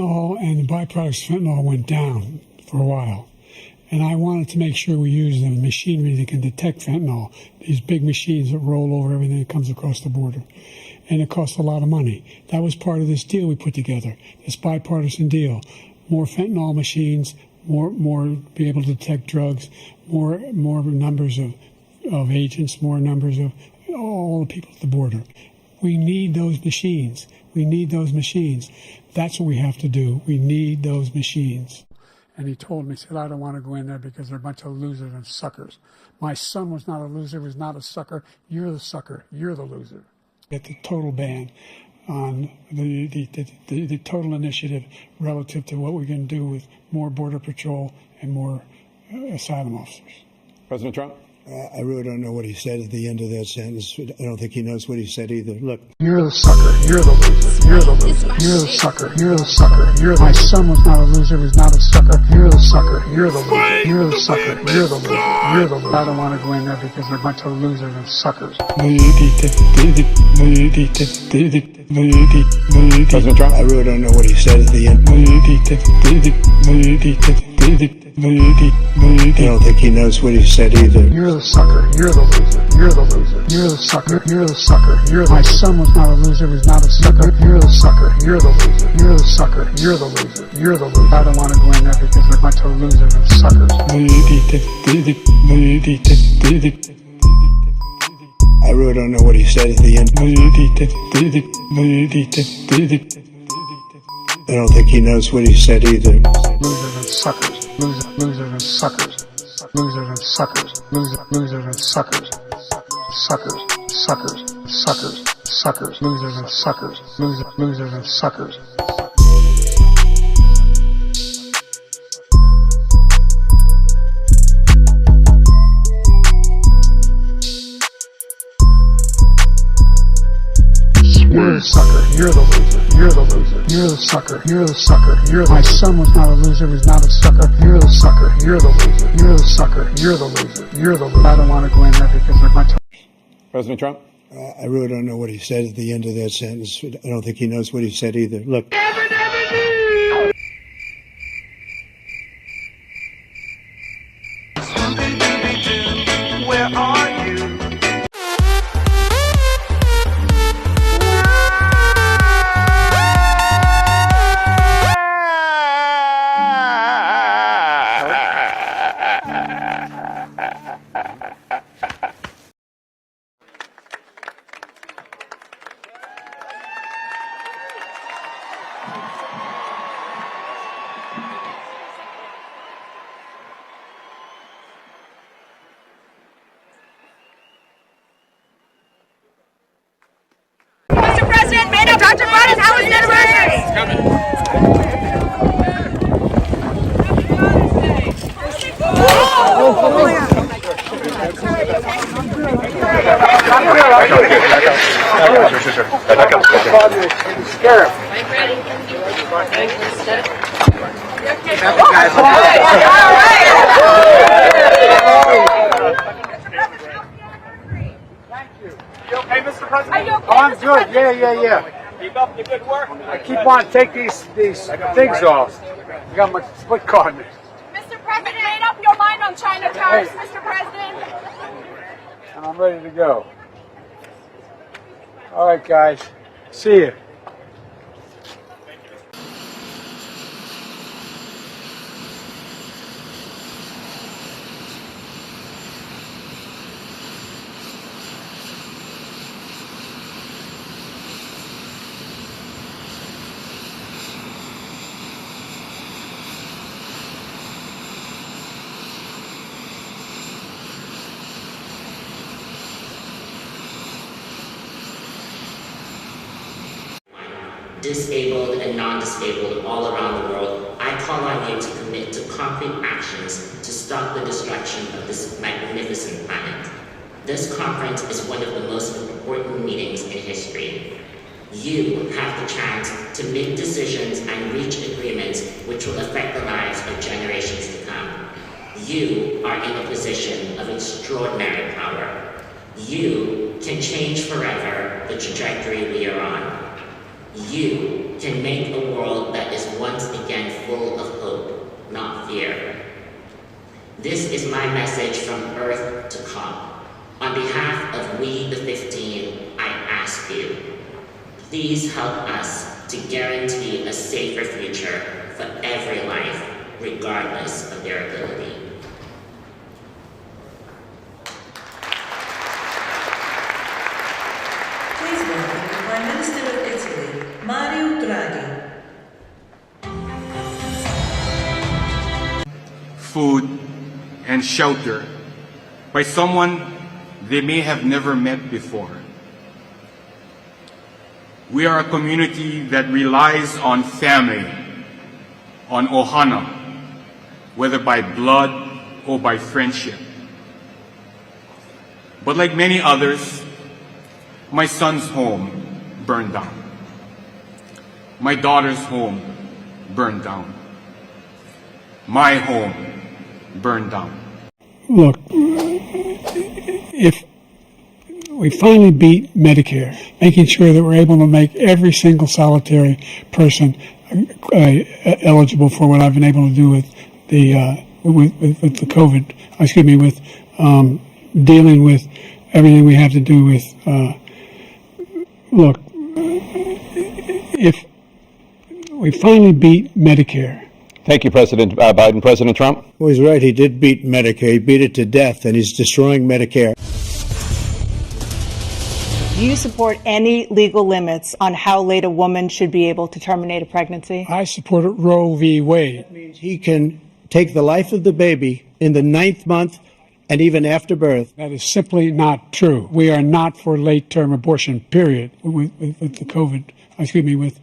fentanyl and the byproducts of fentanyl went down for a while. And I wanted to make sure we use the machinery that can detect fentanyl, these big machines that roll over everything that comes across the border. And it costs a lot of money. That was part of this deal we put together, this bipartisan deal. More fentanyl machines, more be able to detect drugs, more numbers of agents, more numbers of all the people at the border. We need those machines. We need those machines. That's what we have to do. We need those machines. And he told me, he said, I don't want to go in there because they're a bunch of losers and suckers. My son was not a loser, was not a sucker. You're the sucker. You're the loser. Get the total ban on the total initiative relative to what we're going to do with more Border Patrol and more asylum officers. President Trump? I really don't know what he said at the end of that sentence. I don't think he knows what he said either. Look. You're the sucker. You're the loser. You're the loser. You're the sucker. You're the sucker. My son was not a loser. Was not a sucker. You're the sucker. You're the loser. You're the sucker. You're the loser. You're the loser. I don't want to go in there because they're a bunch of losers and suckers. President Trump? I really don't know what he said at the end. I don't think he knows what he said either. You're the sucker. You're the loser. You're the loser. You're the sucker. You're the sucker. My son was not a loser. Was not a sucker. You're the sucker. You're the loser. You're the sucker. You're the loser. You're the loser. I don't want to go in there because they're a bunch of losers and suckers. I really don't know what he said at the end. I don't think he knows what he said either. Losers and suckers. Losers and suckers. Losers and suckers. Losers and suckers. Suckers. Suckers. Suckers. Suckers. Losers and suckers. Losers and suckers. You're the sucker. You're the loser. You're the loser. You're the sucker. You're the sucker. My son was not a loser. Was not a sucker. You're the sucker. You're the loser. You're the sucker. You're the loser. You're the loser. I don't want to go in there because they're a bunch of... President Trump? I really don't know what he said at the end of that sentence. I don't think he knows what he said either. Look. Where are you? Mr. President, may I know Dr. Biden, how was his anniversary? You okay, Mr. President? Are you okay, Oh, I'm Mr. good. President? Yeah. Keep up the good work. I keep on taking these things off. I got my foot caught in it. Mr. President, made up your mind on China tariffs, Mr. President? And I'm ready to go. All right, guys. See you. Disabled and non-disabled all around the world, I call on you to commit to concrete actions to stop the destruction of this magnificent planet. This conference is one of the most important meetings in history. You have the chance to make decisions and reach agreements which will affect the lives of generations to come. You are in a position of extraordinary power. You can change forever the trajectory we are on. You can make a world that is once again full of hope, not fear. This is my message from Earth to COP. On behalf of We the 15, I ask you, please help us to guarantee a safer future for every life, regardless of their ability. Please welcome the Prime Minister of Italy, Mario Draghi. Food, and shelter by someone they may have never met before. We are a community that relies on family, on ohana, whether by blood or by friendship. But like many others, my son's home burned down. My daughter's home burned down. My home burned down. Look, if we finally beat Medicare, making sure that we're able to make every single solitary person eligible for what I've been able to do with the with the COVID. Excuse me, with dealing with everything we have to do with. Look, if we finally beat Medicare. Thank you, President Biden. President Trump? Well, he's right. He did beat Medicare. He beat it to death, and he's destroying Medicare. Do you support any legal limits on how late a woman should be able to terminate a pregnancy? I support Roe v. Wade. That means he can take the life of the baby in the 9th month and even after birth. That is simply not true. We are not for late-term abortion, period, with the COVID, excuse me, with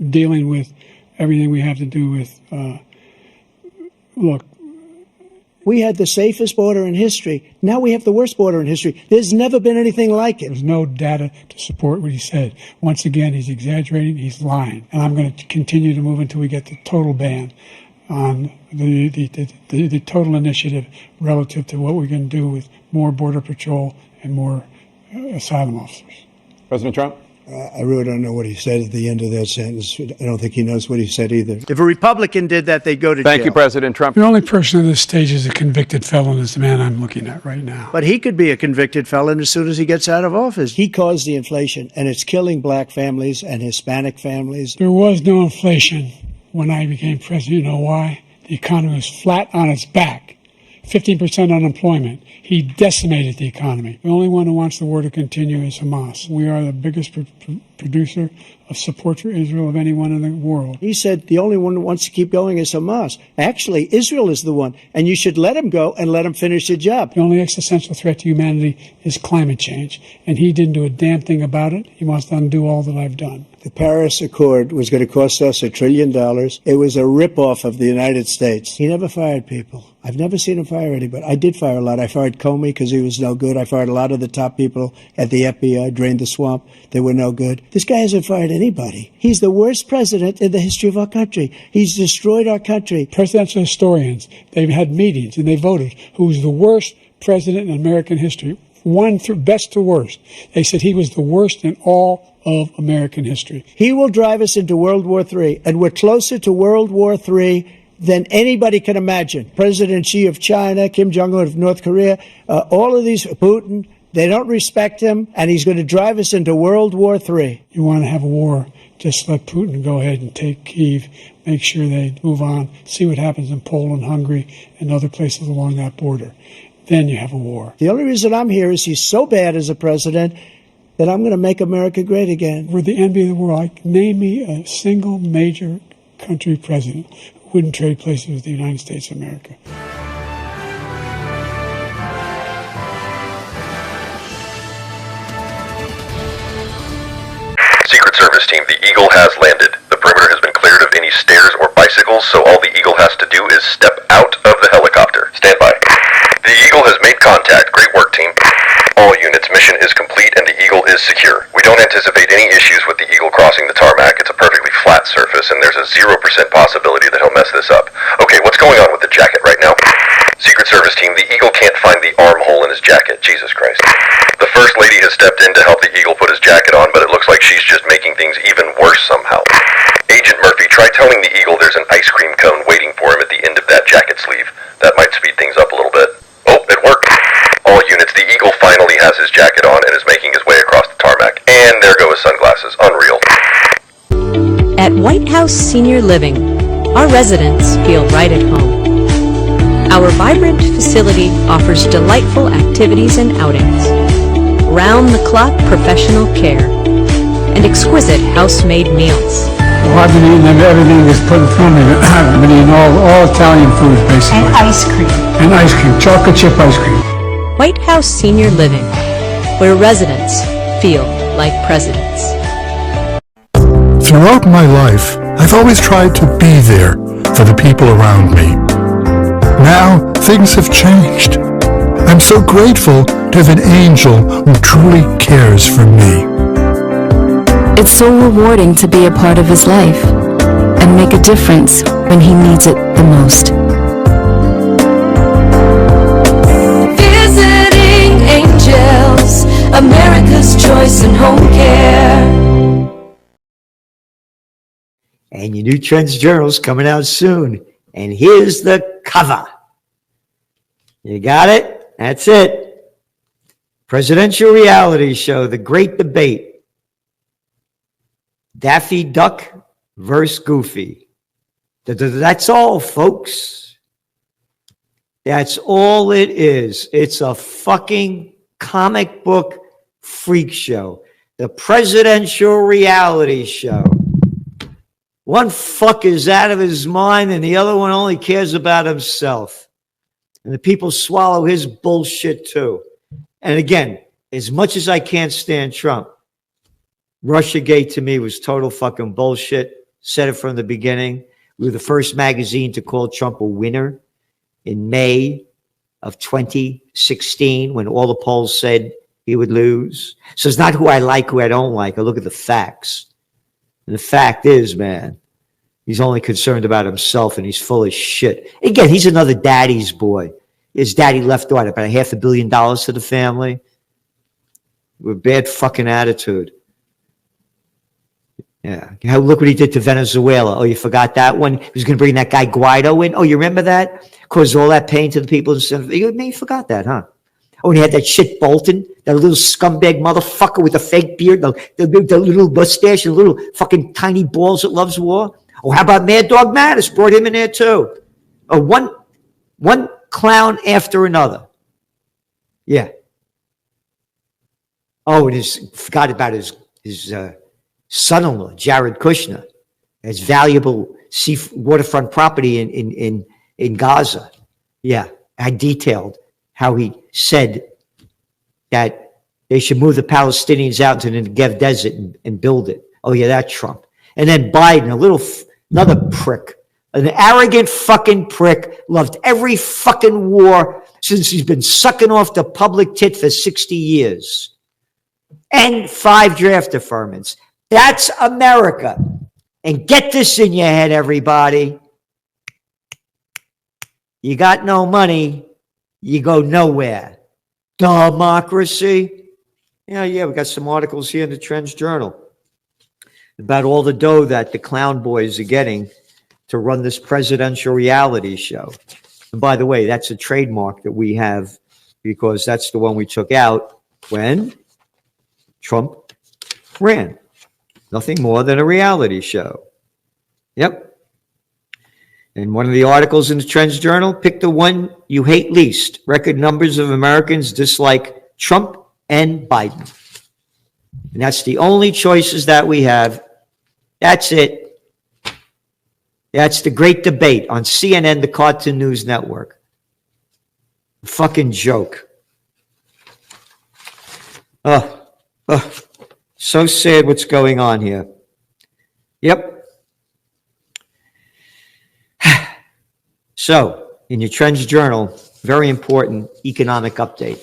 dealing with everything we have to do with, look. We had the safest border in history. Now we have the worst border in history. There's never been anything like it. There's no data to support what he said. Once again, he's exaggerating, he's lying. And I'm going to continue to move until we get the total ban on the total initiative relative to what we can do with more Border Patrol and more asylum officers. President Trump? I really don't know what he said at the end of that sentence. I don't think he knows what he said either. If a Republican did that, they'd go to jail. Thank you, President Trump. The only person at this stage is a convicted felon is the man I'm looking at right now. But he could be a convicted felon as soon as he gets out of office. He caused the inflation, and it's killing black families and Hispanic families. There was no inflation when I became president. You know why? The economy was flat on its back. 15% unemployment. He decimated the economy. The only one who wants the war to continue is Hamas. We are the biggest producer of support for Israel of anyone in the world. He said the only one who wants to keep going is Hamas. Actually, Israel is the one, and you should let him go and let him finish the job. The only existential threat to humanity is climate change, and he didn't do a damn thing about it. He wants to undo all that I've done. The Paris Accord was going to cost us $1 trillion. It was a ripoff of the United States. He never fired people. I've never seen him fire anybody. I did fire a lot. I fired Comey because he was no good. I fired a lot of the top people at the FBI, drained the swamp. They were no good. This guy hasn't fired anybody. He's the worst president in the history of our country. He's destroyed our country. Presidential historians, they've had meetings and they voted who's the worst president in American history. One through best to worst. They said he was the worst in all of American history. He will drive us into World War III, and we're closer to World War III than anybody can imagine. President Xi of China, Kim Jong-un of North Korea, all of these, Putin, they don't respect him, and he's going to drive us into World War III. You want to have a war, just let Putin go ahead and take Kyiv, make sure they move on, see what happens in Poland, Hungary, and other places along that border. Then you have a war. The only reason I'm here is he's so bad as a president that I'm going to make America great again. We're the envy of the world. Name me a single major country president who wouldn't trade places with the United States of America. Secret Service team, the Eagle has landed. The perimeter has been cleared of any stairs or bicycles, so all the Eagle has to do is step out of the helicopter. Stand by. The Eagle has made contact. Great work, team. All units, mission is complete and the Eagle is secure. We don't anticipate any issues with the Eagle crossing the tarmac. It's a perfectly flat surface and there's a 0% possibility that he'll mess this up. Okay, what's going on with the jacket right now? Secret Service team, the Eagle can't find the armhole in his jacket. Jesus Christ. The First Lady has stepped in to help the Eagle put his jacket on, but it looks like she's just making things even worse somehow. Agent Murphy, try telling the Eagle there's an ice cream cone waiting for him at the end of that jacket sleeve. That might speed things up a little bit. Oh, it worked. All units, the Eagle finally has his jacket on and is making his way across the tarmac. And there go his sunglasses. Unreal. At White House Senior Living, our residents feel right at home. Our vibrant facility offers delightful activities and outings, round-the-clock professional care, and exquisite house-made meals. Well, I've been eating everything that's put in front of me. I've been eating all Italian foods, basically. And ice cream. And ice cream, chocolate chip ice cream. White House Senior Living, where residents feel like presidents. Throughout my life, I've always tried to be there for the people around me. Now, things have changed. I'm so grateful to have an angel who truly cares for me. It's so rewarding to be a part of his life and make a difference when he needs it the most. Visiting Angels, America's choice in home care. And your new Trends Journal's coming out soon. And here's the cover. You got it? That's it. Presidential reality show, The Great Debate. Daffy Duck versus Goofy. That's all, folks. That's all it is. It's a fucking comic book freak show. The presidential reality show. One fuck is out of his mind and the other one only cares about himself. And the people swallow his bullshit too. And again, as much as I can't stand Trump, Russiagate to me was total fucking bullshit. Said it from the beginning. We were the first magazine to call Trump a winner in May of 2016 when all the polls said he would lose. So it's not who I like, who I don't like. I look at the facts. And the fact is, man, he's only concerned about himself and he's full of shit. Again, he's another daddy's boy. His daddy left out about $500 million to the family. With bad fucking attitude. Yeah. Look what he did to Venezuela. Oh, you forgot that one? He was going to bring that guy Guaido in. Oh, you remember that? Caused all that pain to the people. You forgot that, huh? Oh, and he had that shit Bolton, that little scumbag motherfucker with the fake beard, the little mustache and little fucking tiny balls that loves war. Oh, how about Mad Dog Mattis? Brought him in there too. Oh, one clown after another. Yeah. Oh, and forgot about his son-in-law, Jared Kushner, has valuable waterfront property in Gaza. Yeah, I detailed how he said that they should move the Palestinians out into the Negev desert and build it. Oh yeah, that Trump. And then Biden, another prick, an arrogant fucking prick, loved every fucking war since he's been sucking off the public tit for 60 years. And 5 draft deferments. That's America. And get this in your head, everybody. You got no money, you go nowhere. Democracy. Yeah, we got some articles here in the Trends Journal about all the dough that the clown boys are getting to run this presidential reality show. And by the way, that's a trademark that we have because that's the one we took out when Trump ran. Nothing more than a reality show. Yep. And one of the articles in the Trends Journal, pick the one you hate least. Record numbers of Americans dislike Trump and Biden. And that's the only choices that we have. That's it. That's the great debate on CNN, the Cartoon News Network. Fucking joke. Oh, so sad what's going on here. Yep. So, in your Trends Journal, very important economic update.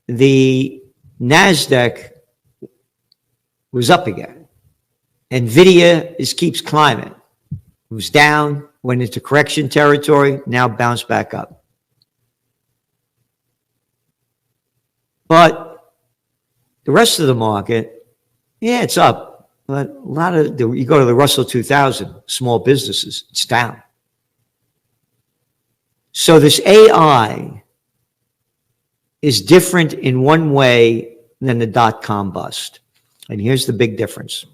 The NASDAQ was up again. NVIDIA keeps climbing. It was down, went into correction territory, now bounced back up. But the rest of the market, yeah, it's up. But a lot of, you go to the Russell 2000, small businesses, it's down. So this AI is different in one way than the dot-com bust. And here's the big difference.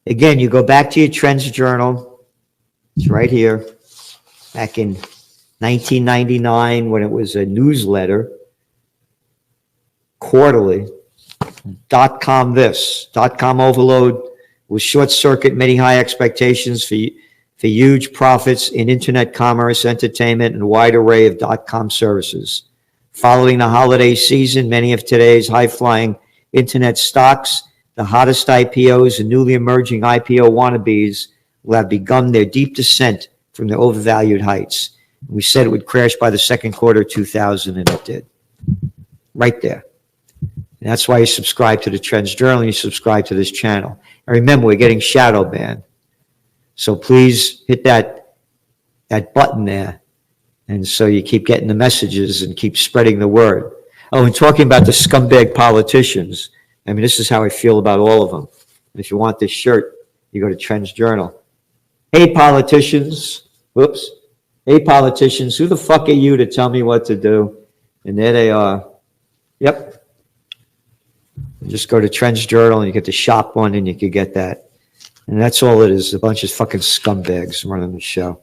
Again, you go back to your Trends Journal. It's right here. Back in 1999, when it was a newsletter, quarterly, dot-com this, dot-com overload will short-circuit many high expectations for huge profits in internet commerce, entertainment, and a wide array of dot-com services. Following the holiday season, many of today's high-flying internet stocks, the hottest IPOs and newly emerging IPO wannabes, will have begun their deep descent from their overvalued heights. We said it would crash by the second quarter of 2000, and it did. Right there. And that's why you subscribe to the Trends Journal and you subscribe to this channel. And remember, we're getting shadow banned. So please hit that button there. And so you keep getting the messages and keep spreading the word. Oh, and talking about the scumbag politicians, I mean, this is how I feel about all of them. And if you want this shirt, you go to Trends Journal. Hey, politicians. Whoops. Hey, politicians, who the fuck are you to tell me what to do? And there they are. Yep. You just go to Trends Journal and you get the shop one and you can get that. And that's all it is, a bunch of fucking scumbags running the show.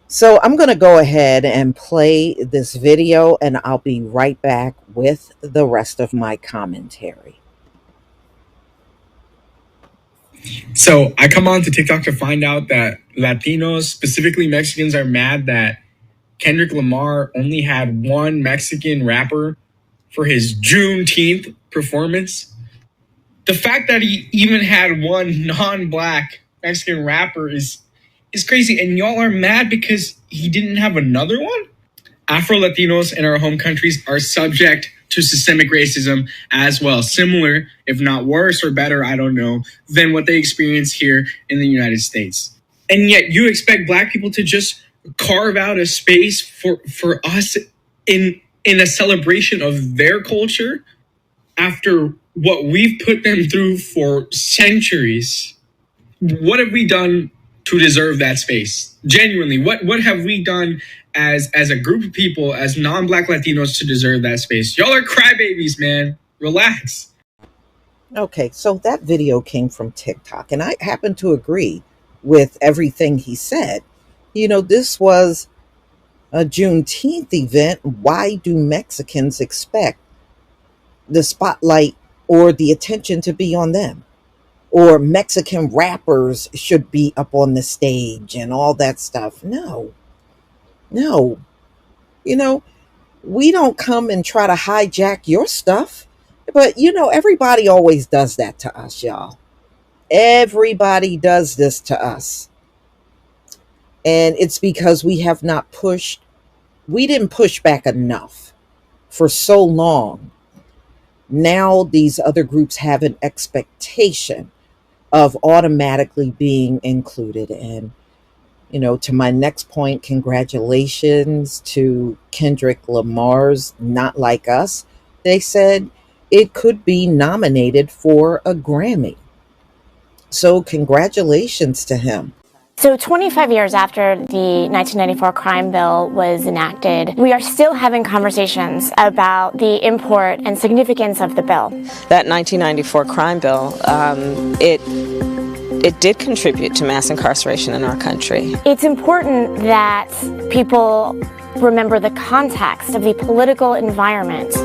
So I'm going to go ahead and play this video and I'll be right back with the rest of my commentary. So I come on to TikTok to find out that Latinos, specifically Mexicans, are mad that Kendrick Lamar only had one Mexican rapper for his Juneteenth performance. The fact that he even had one non-black Mexican rapper is crazy. And y'all are mad because he didn't have another one? Afro-Latinos in our home countries are subject to systemic racism as well. Similar, if not worse or better, I don't know, than what they experience here in the United States. And yet you expect black people to just carve out a space for us in a celebration of their culture after what we've put them through for centuries. What have we done to deserve that space? Genuinely, what have we done as a group of people, as non-black Latinos, to deserve that space? Y'all are crybabies, man. Relax. Okay, so that video came from TikTok, and I happen to agree with everything he said. You know, this was a Juneteenth event. Why do Mexicans expect the spotlight or the attention to be on them? Or Mexican rappers should be up on the stage and all that stuff. No. You know, we don't come and try to hijack your stuff. But, you know, everybody always does that to us, y'all. Everybody does this to us. And it's because we have not pushed. We didn't push back enough for so long. Now these other groups have an expectation of automatically being included. And, you know, to my next point, congratulations to Kendrick Lamar's Not Like Us. They said it could be nominated for a Grammy. So congratulations to him. So 25 years after the 1994 crime bill was enacted, we are still having conversations about the import and significance of the bill. That 1994 crime bill, it did contribute to mass incarceration in our country. It's important that people remember the context of the political environment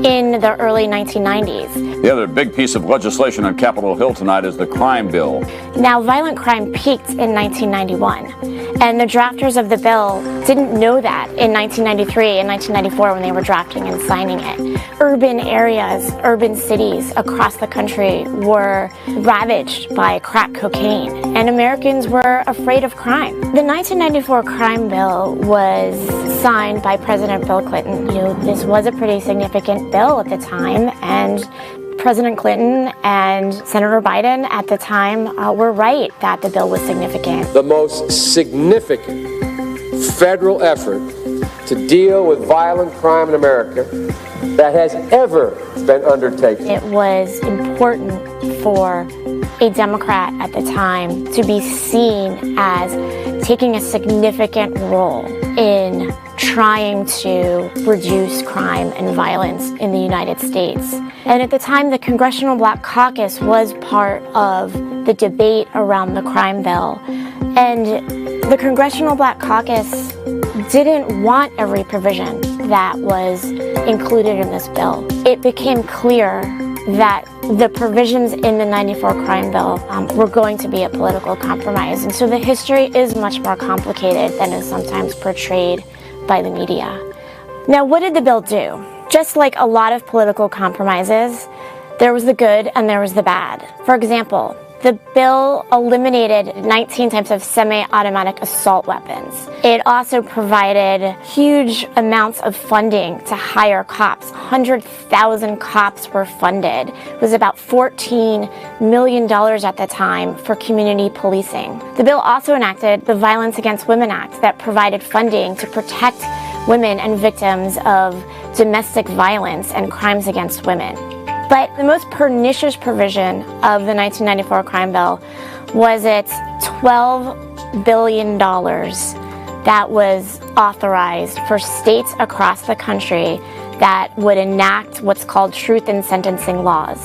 in the early 1990s. The other big piece of legislation on Capitol Hill tonight is the crime bill. Now, violent crime peaked in 1991, and the drafters of the bill didn't know that in 1993 and 1994 when they were drafting and signing it. Urban areas, urban cities across the country were ravaged by crack cocaine, and Americans were afraid of crime. The 1994 crime bill was signed by President Bill Clinton. You know, this was a pretty significant bill at the time, and President Clinton and Senator Biden at the time were right that the bill was significant. The most significant federal effort to deal with violent crime in America that has ever been undertaken. It was important for a Democrat at the time to be seen as taking a significant role in trying to reduce crime and violence in the United States. And at the time, the Congressional Black Caucus was part of the debate around the crime bill. And the Congressional Black Caucus didn't want every provision that was included in this bill. It became clear that the provisions in the 94 crime bill were going to be a political compromise. And so the history is much more complicated than is sometimes portrayed by the media. Now, what did the bill do? Just like a lot of political compromises, there was the good and there was the bad. For example, the bill eliminated 19 types of semi-automatic assault weapons. It also provided huge amounts of funding to hire cops. 100,000 cops were funded. It was about $14 million at the time for community policing. The bill also enacted the Violence Against Women Act that provided funding to protect women and victims of domestic violence and crimes against women. But the most pernicious provision of the 1994 crime bill was its $12 billion that was authorized for states across the country that would enact what's called truth in sentencing laws.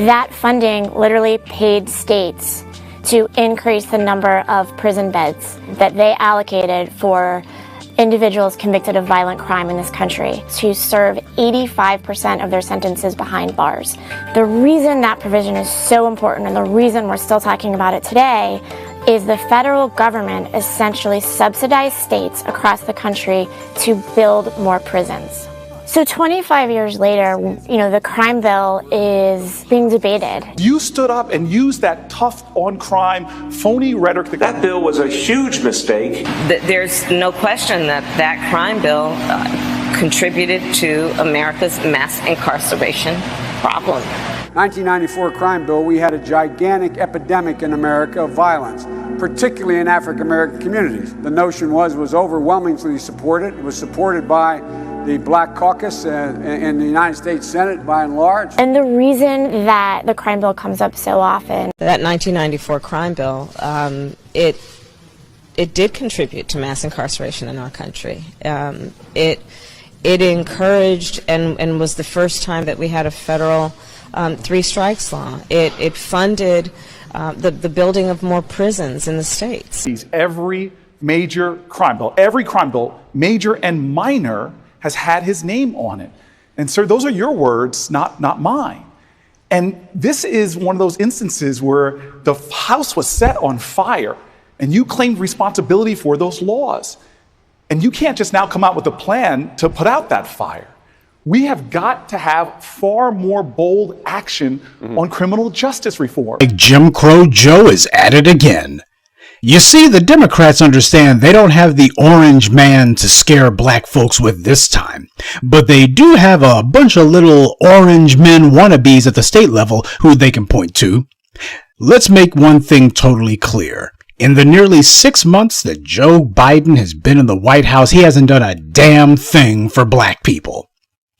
That funding literally paid states to increase the number of prison beds that they allocated for individuals convicted of violent crime in this country to serve 85% of their sentences behind bars. The reason that provision is so important and the reason we're still talking about it today is the federal government essentially subsidized states across the country to build more prisons. So 25 years later, the crime bill is being debated. You stood up and used that tough on crime, phony rhetoric. That bill was a huge mistake. There's no question that crime bill contributed to America's mass incarceration problem. 1994 crime bill, we had a gigantic epidemic in America of violence, particularly in African American communities. The notion was overwhelmingly supported. It was supported by the Black Caucus in the United States Senate by and large. And the reason that the crime bill comes up so often. That 1994 crime bill, it did contribute to mass incarceration in our country. It encouraged and was the first time that we had a federal three strikes law. It funded the building of more prisons in the states. Every major crime bill, major and minor, has had his name on it. And sir, those are your words, not mine. And this is one of those instances where the house was set on fire and you claimed responsibility for those laws. And you can't just now come out with a plan to put out that fire. We have got to have far more bold action on criminal justice reform. Jim Crow Joe is at it again. You see, the Democrats understand they don't have the orange man to scare black folks with this time, but they do have a bunch of little orange men wannabes at the state level who they can point to. Let's make one thing totally clear. In the nearly 6 months that Joe Biden has been in the White House, he hasn't done a damn thing for black people.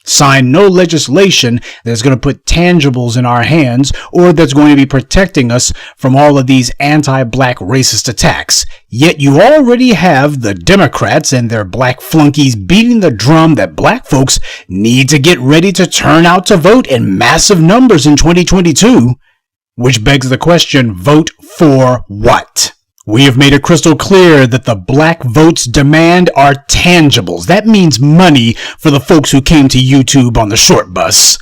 Signed no legislation that's going to put tangibles in our hands or that's going to be protecting us from all of these anti-black racist attacks. Yet you already have the Democrats and their black flunkies beating the drum that black folks need to get ready to turn out to vote in massive numbers in 2022. Which begs the question, vote for what? We have made it crystal clear that the black votes demand are tangibles. That means money for the folks who came to YouTube on the short bus.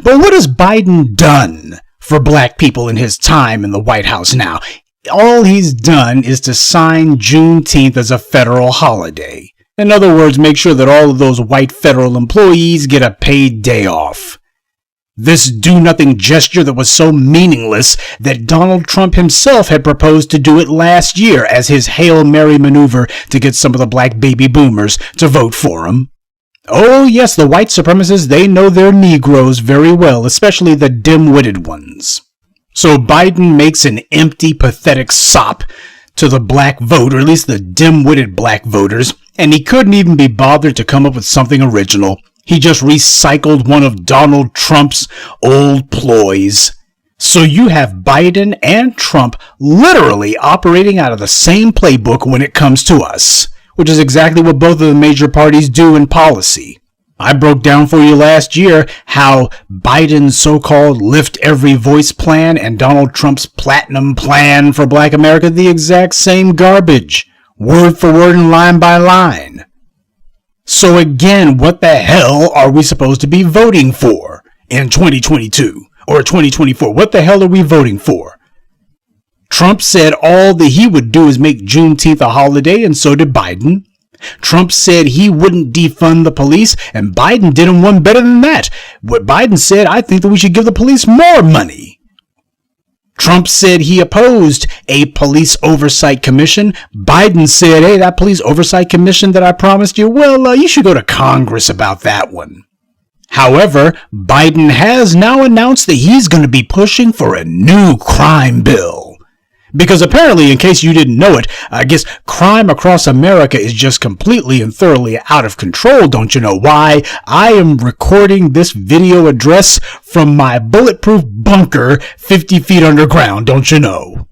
But what has Biden done for black people in his time in the White House now? All he's done is to sign Juneteenth as a federal holiday. In other words, make sure that all of those white federal employees get a paid day off. This do-nothing gesture that was so meaningless that Donald Trump himself had proposed to do it last year as his Hail Mary maneuver to get some of the black baby boomers to vote for him. Oh yes, the white supremacists, they know their Negroes very well, especially the dim-witted ones. So Biden makes an empty, pathetic sop to the black vote, or at least the dim-witted black voters, and he couldn't even be bothered to come up with something original. He just recycled one of Donald Trump's old ploys. So you have Biden and Trump literally operating out of the same playbook when it comes to us, which is exactly what both of the major parties do in policy. I broke down for you last year how Biden's so-called Lift Every Voice plan and Donald Trump's Platinum plan for Black America are the exact same garbage, word for word and line by line. So again, what the hell are we supposed to be voting for in 2022 or 2024? What the hell are we voting for? Trump said all that he would do is make Juneteenth a holiday, and so did Biden. Trump said he wouldn't defund the police, and Biden did him one better than that. What Biden said, I think that we should give the police more money. Trump said he opposed a police oversight commission. Biden said, hey, that police oversight commission that I promised you, well, you should go to Congress about that one. However, Biden has now announced that he's going to be pushing for a new crime bill. Because apparently, in case you didn't know it, I guess crime across America is just completely and thoroughly out of control. Don't you know why? I am recording this video address from my bulletproof bunker 50 feet underground, don't you know?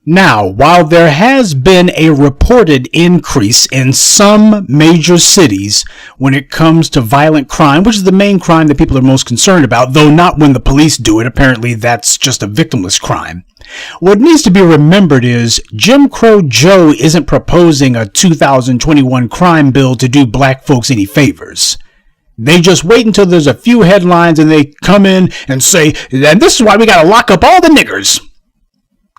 Now, while there has been a reported increase in some major cities when it comes to violent crime, which is the main crime that people are most concerned about, though not when the police do it, apparently that's just a victimless crime. What needs to be remembered is Jim Crow Joe isn't proposing a 2021 crime bill to do black folks any favors. They just wait until there's a few headlines and they come in and say, and this is why we gotta lock up all the niggers.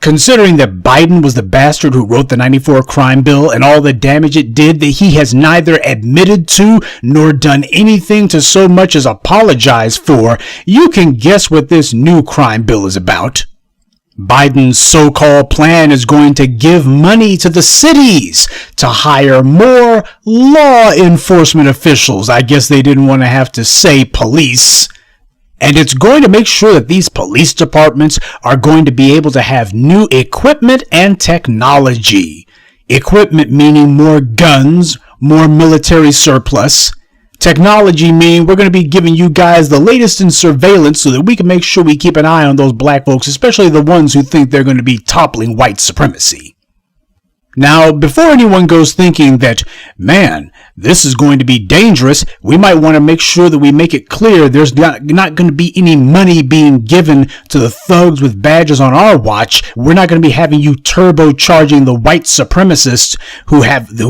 Considering that Biden was the bastard who wrote the 94 crime bill and all the damage it did that he has neither admitted to nor done anything to so much as apologize for, you can guess what this new crime bill is about. Biden's so-called plan is going to give money to the cities to hire more law enforcement officials. I guess they didn't want to have to say police. And it's going to make sure that these police departments are going to be able to have new equipment and technology. Equipment meaning more guns, more military surplus. Technology meaning we're going to be giving you guys the latest in surveillance so that we can make sure we keep an eye on those black folks, especially the ones who think they're going to be toppling white supremacy. Now, before anyone goes thinking that, man, this is going to be dangerous, we might want to make sure that we make it clear there's not going to be any money being given to the thugs with badges on our watch. We're not going to be having you turbocharging the white supremacists who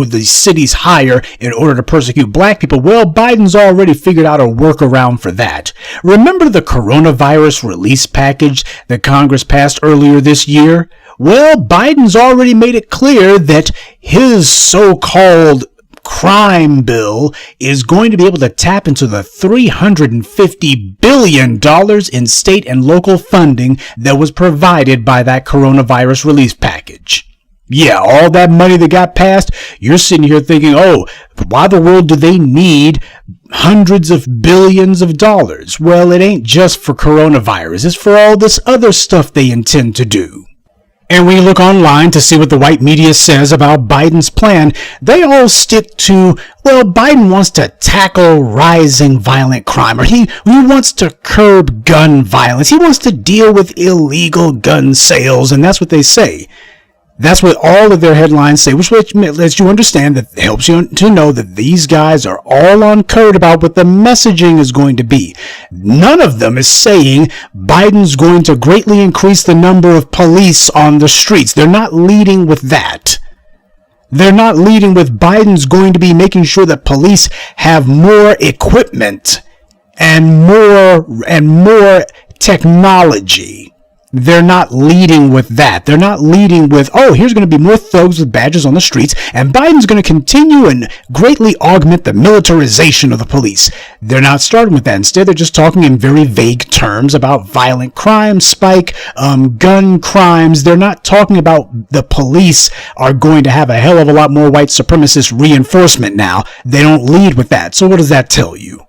the cities hire in order to persecute black people. Well, Biden's already figured out a workaround for that. Remember the coronavirus release package that Congress passed earlier this year? Well, Biden's already made it clear that his so-called crime bill is going to be able to tap into the $350 billion in state and local funding that was provided by that coronavirus relief package. Yeah, all that money that got passed, you're sitting here thinking, oh, why the world do they need hundreds of billions of dollars? Well, it ain't just for coronavirus. It's for all this other stuff they intend to do. And when you look online to see what the white media says about Biden's plan, they all stick to, well, Biden wants to tackle rising violent crime, or he wants to curb gun violence. He wants to deal with illegal gun sales, and that's what they say. That's what all of their headlines say, which lets you understand, that helps you to know that these guys are all on code about what the messaging is going to be. None of them is saying Biden's going to greatly increase the number of police on the streets. They're not leading with that. They're not leading with Biden's going to be making sure that police have more equipment and more technology. They're not leading with that. They're not leading with, oh, here's going to be more thugs with badges on the streets, and Biden's going to continue and greatly augment the militarization of the police. They're not starting with that. Instead, they're just talking in very vague terms about violent crime spike, gun crimes. They're not talking about the police are going to have a hell of a lot more white supremacist reinforcement now. They don't lead with that. So what does that tell you?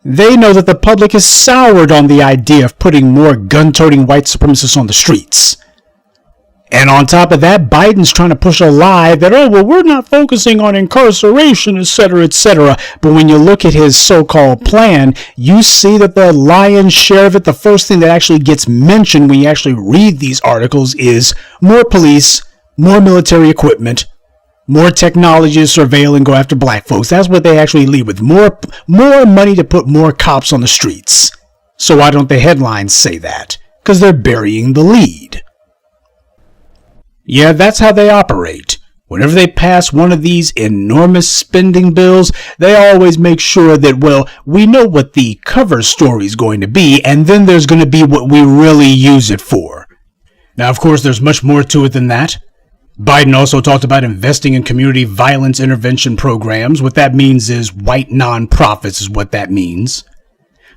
They know that the public is soured on the idea of putting more gun-toting white supremacists on the streets. And on top of that, Biden's trying to push a lie that, oh, well, we're not focusing on incarceration, etc., etc. But when you look at his so-called plan, you see that the lion's share of it, the first thing that actually gets mentioned when you actually read these articles is more police, more military equipment, more technology to surveil and go after black folks. That's what they actually lead with. More money to put more cops on the streets. So why don't the headlines say that? Because they're burying the lead. Yeah, that's how they operate. Whenever they pass one of these enormous spending bills, they always make sure that, well, we know what the cover story is going to be, and then there's going to be what we really use it for. Now, of course, there's much more to it than that. Biden also talked about investing in community violence intervention programs. What that means is white nonprofits is what that means.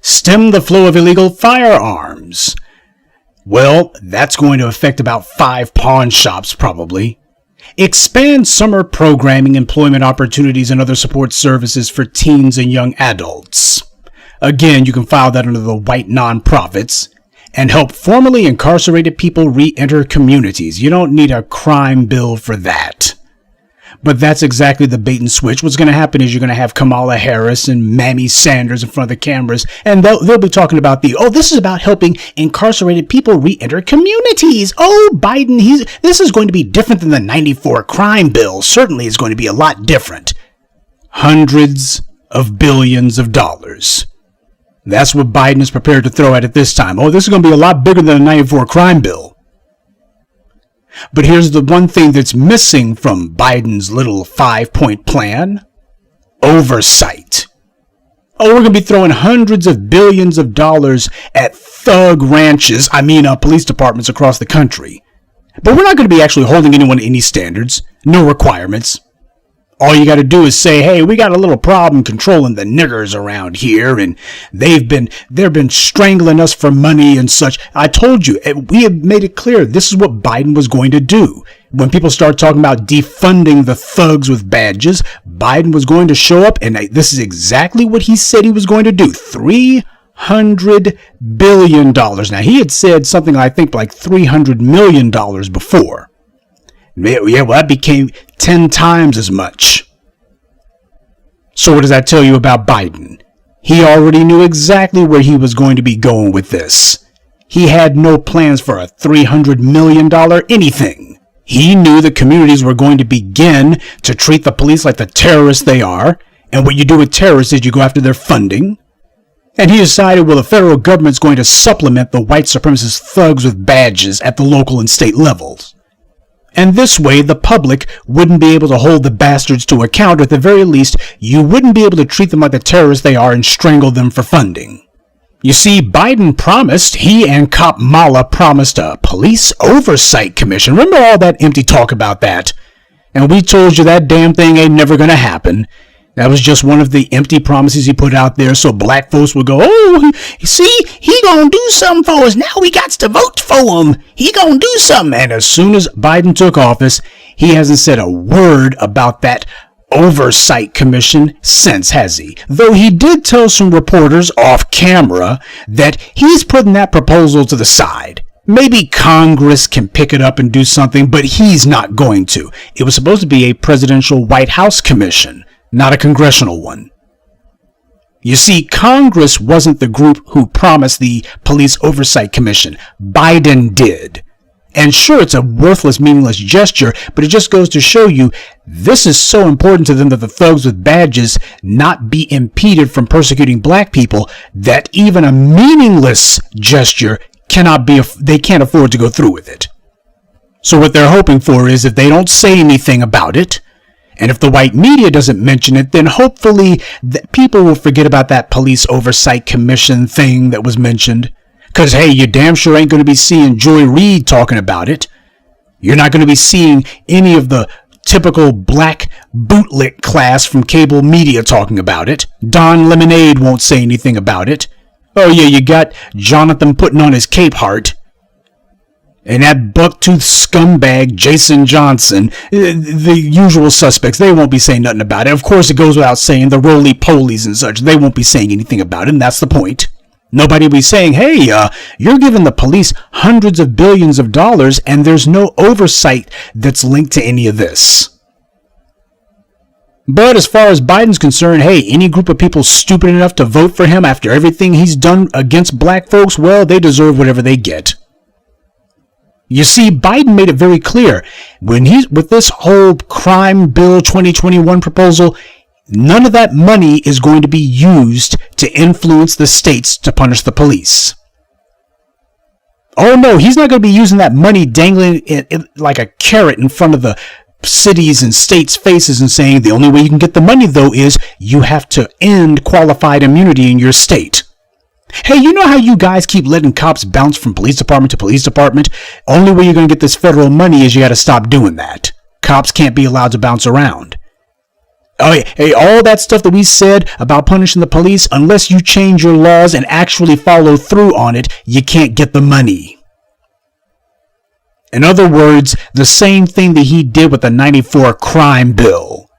Stem the flow of illegal firearms. Well, that's going to affect about 5 pawn shops probably. Expand summer programming, employment opportunities, and other support services for teens and young adults. Again, you can file that under the white nonprofits. And help formerly incarcerated people re-enter communities. You don't need a crime bill for that. But that's exactly the bait and switch. What's going to happen is you're going to have Kamala Harris and Mamie Sanders in front of the cameras, and they'll be talking about this is about helping incarcerated people re-enter communities. Oh, Biden, this is going to be different than the 94 crime bill. Certainly it's going to be a lot different. Hundreds of billions of dollars. That's what Biden is prepared to throw at it this time. Oh, this is going to be a lot bigger than a 94 crime bill. But here's the one thing that's missing from Biden's little 5-point plan. Oversight. Oh, we're going to be throwing hundreds of billions of dollars at thug ranches, police departments across the country. But we're not going to be actually holding anyone to any standards, no requirements. All you got to do is say, hey, we got a little problem controlling the niggers around here, and they've been strangling us for money and such. I told you, we have made it clear this is what Biden was going to do. When people start talking about defunding the thugs with badges, Biden was going to show up, and this is exactly what he said he was going to do. $300 billion. Now, he had said something, I think, like $300 million before. Yeah, well, that became 10 times as much. So what does that tell you about Biden? He already knew exactly where he was going to be going with this. He had no plans for a $300 million anything. He knew the communities were going to begin to treat the police like the terrorists they are, and what you do with terrorists is you go after their funding. And he decided, well, the federal government's going to supplement the white supremacist thugs with badges at the local and state levels. And this way, the public wouldn't be able to hold the bastards to account. At the very least, you wouldn't be able to treat them like the terrorists they are and strangle them for funding. You see, Biden promised, he and Kamala promised a police oversight commission. Remember all that empty talk about that? And we told you that damn thing ain't never gonna happen. That was just one of the empty promises he put out there so black folks would go, oh, see, he gonna do something for us. Now we got to vote for him. He gonna do something. And as soon as Biden took office, he hasn't said a word about that oversight commission since, has he? Though he did tell some reporters off camera that he's putting that proposal to the side. Maybe Congress can pick it up and do something, but he's not going to. It was supposed to be a presidential White House commission, not a congressional one. You see, Congress wasn't the group who promised the police oversight commission. Biden did. And sure, it's a worthless, meaningless gesture, but it just goes to show you this is so important to them that the thugs with badges not be impeded from persecuting black people that even a meaningless gesture they can't afford to go through with it. So what they're hoping for is if they don't say anything about it, and if the white media doesn't mention it, then hopefully people will forget about that police oversight commission thing that was mentioned. Because, hey, you damn sure ain't going to be seeing Joy Reid talking about it. You're not going to be seeing any of the typical black bootlick class from cable media talking about it. Don Lemonade won't say anything about it. Oh, yeah, you got Jonathan putting on his cape heart. And that buck-toothed scumbag, Jason Johnson, the usual suspects, they won't be saying nothing about it. Of course, it goes without saying, the roly-polies and such, they won't be saying anything about it, and that's the point. Nobody will be saying, hey, you're giving the police hundreds of billions of dollars and there's no oversight that's linked to any of this. But as far as Biden's concerned, hey, any group of people stupid enough to vote for him after everything he's done against black folks, well, they deserve whatever they get. You see, Biden made it very clear when he's with this whole crime bill 2021 proposal, none of that money is going to be used to influence the states to punish the police. Oh no, he's not going to be using that money dangling it like a carrot in front of the cities and states' faces and saying the only way you can get the money though is you have to end qualified immunity in your state. Hey, you know how you guys keep letting cops bounce from police department to police department? Only way you're going to get this federal money is you got to stop doing that. Cops can't be allowed to bounce around. Oh, hey, all that stuff that we said about punishing the police, unless you change your laws and actually follow through on it, you can't get the money. In other words, the same thing that he did with the 94 crime bill.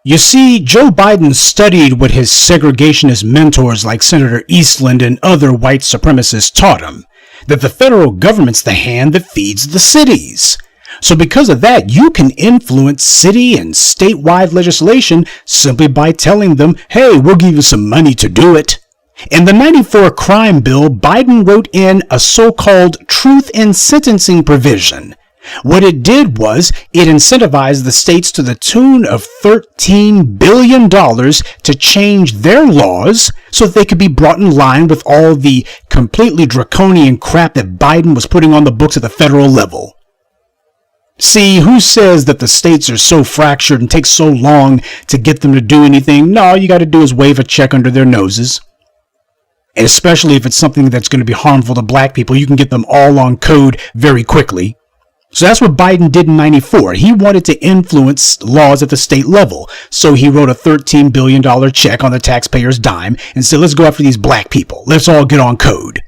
You see, Joe Biden studied what his segregationist mentors like Senator Eastland and other white supremacists taught him, that the federal government's the hand that feeds the cities. So because of that, you can influence city and statewide legislation simply by telling them, hey, we'll give you some money to do it. In the 94 crime bill, Biden wrote in a so-called truth in sentencing provision. What it did was it incentivized the states to the tune of $13 billion to change their laws so that they could be brought in line with all the completely draconian crap that Biden was putting on the books at the federal level. See, who says that the states are so fractured and take so long to get them to do anything? No, all you got to do is wave a check under their noses. And especially if it's something that's going to be harmful to black people, you can get them all on code very quickly. So that's what Biden did in 94. He wanted to influence laws at the state level. So he wrote a $13 billion check on the taxpayer's dime and said, let's go after these black people. Let's all get on code.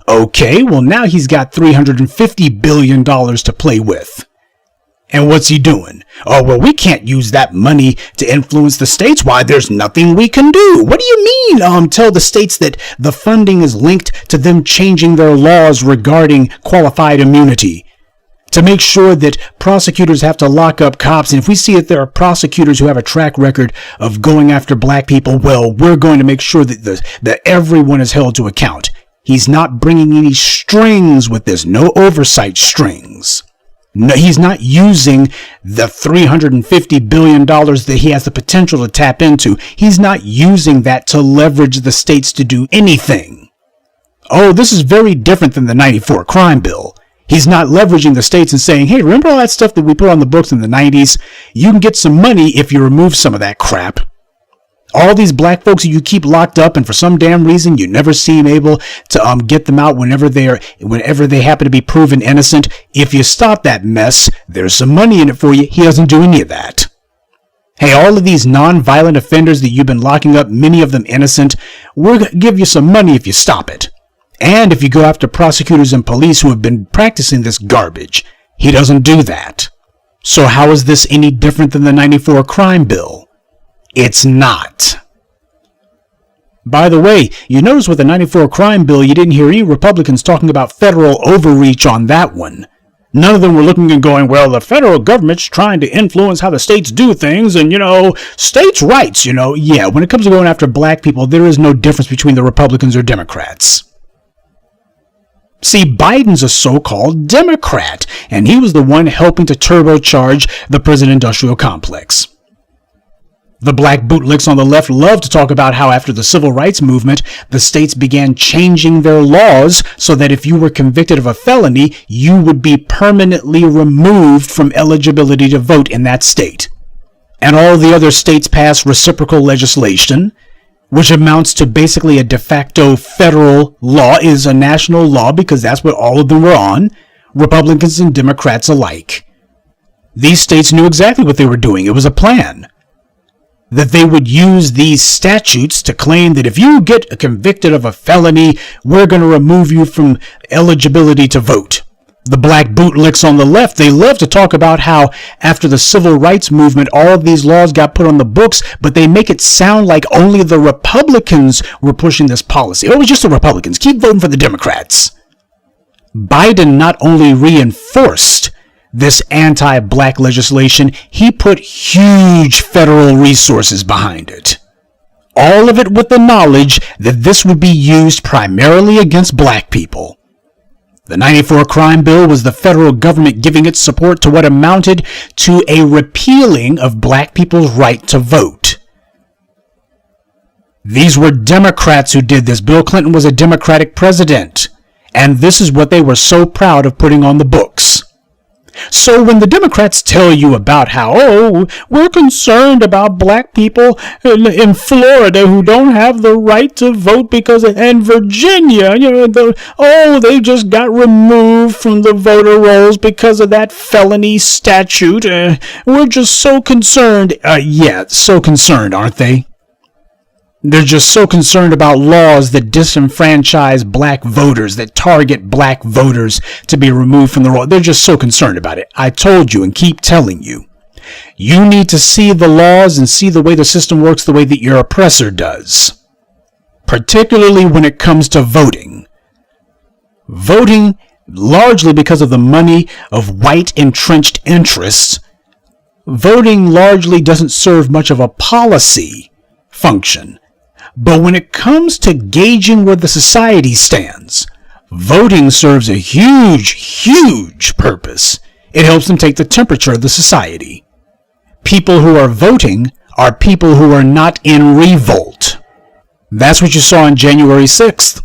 Okay, well now he's got $350 billion to play with. And what's he doing? Oh, well, we can't use that money to influence the states. Why, there's nothing we can do. What do you mean? Tell the states that the funding is linked to them changing their laws regarding qualified immunity to make sure that prosecutors have to lock up cops. And if we see that there are prosecutors who have a track record of going after black people, well, we're going to make sure that everyone is held to account. He's not bringing any strings with this. No oversight strings. No, he's not using the $350 billion that he has the potential to tap into. He's not using that to leverage the states to do anything. Oh, this is very different than the 94 crime bill. He's not leveraging the states and saying, hey, remember all that stuff that we put on the books in the 90s? You can get some money if you remove some of that crap. All these black folks that you keep locked up and for some damn reason you never seem able to get them out whenever they happen to be proven innocent. If you stop that mess, there's some money in it for you. He doesn't do any of that. Hey, all of these non-violent offenders that you've been locking up, many of them innocent, we're going to give you some money if you stop it. And if you go after prosecutors and police who have been practicing this garbage, he doesn't do that. So how is this any different than the 94 crime bill? It's not. By the way, you notice with the 94 crime bill, you didn't hear any Republicans talking about federal overreach on that one. None of them were looking and going, well, the federal government's trying to influence how the states do things and, states' rights, Yeah, when it comes to going after black people, there is no difference between the Republicans or Democrats. See, Biden's a so-called Democrat, and he was the one helping to turbocharge the prison-industrial complex. The black bootlicks on the left love to talk about how after the civil rights movement, the states began changing their laws so that if you were convicted of a felony, you would be permanently removed from eligibility to vote in that state. And all the other states passed reciprocal legislation, which amounts to basically a de facto federal law, is a national law because that's what all of them were on, Republicans and Democrats alike. These states knew exactly what they were doing. It was a plan. That they would use these statutes to claim that if you get convicted of a felony, we're going to remove you from eligibility to vote. The black bootlicks on the left, they love to talk about how after the civil rights movement, all of these laws got put on the books, but they make it sound like only the Republicans were pushing this policy. Oh, it was just the Republicans. Keep voting for the Democrats. Biden not only reinforced this anti-black legislation, he put huge federal resources behind it. All of it with the knowledge that this would be used primarily against black people. The 94 crime bill was the federal government giving its support to what amounted to a repealing of black people's right to vote. These were Democrats who did this. Bill Clinton was a Democratic president, and this is what they were so proud of putting on the books. So when the Democrats tell you about how, oh, we're concerned about black people in Florida who don't have the right to vote because, and Virginia, they just got removed from the voter rolls because of that felony statute. We're just so concerned. Yeah, so concerned, aren't they? They're just so concerned about laws that disenfranchise black voters, that target black voters to be removed from the roll. They're just so concerned about it. I told you and keep telling you. You need to see the laws and see the way the system works the way that your oppressor does. Particularly when it comes to voting. Voting, largely because of the money of white entrenched interests, voting largely doesn't serve much of a policy function. But when it comes to gauging where the society stands, voting serves a huge, huge purpose. It helps them take the temperature of the society. People who are voting are people who are not in revolt. That's what you saw on January 6th.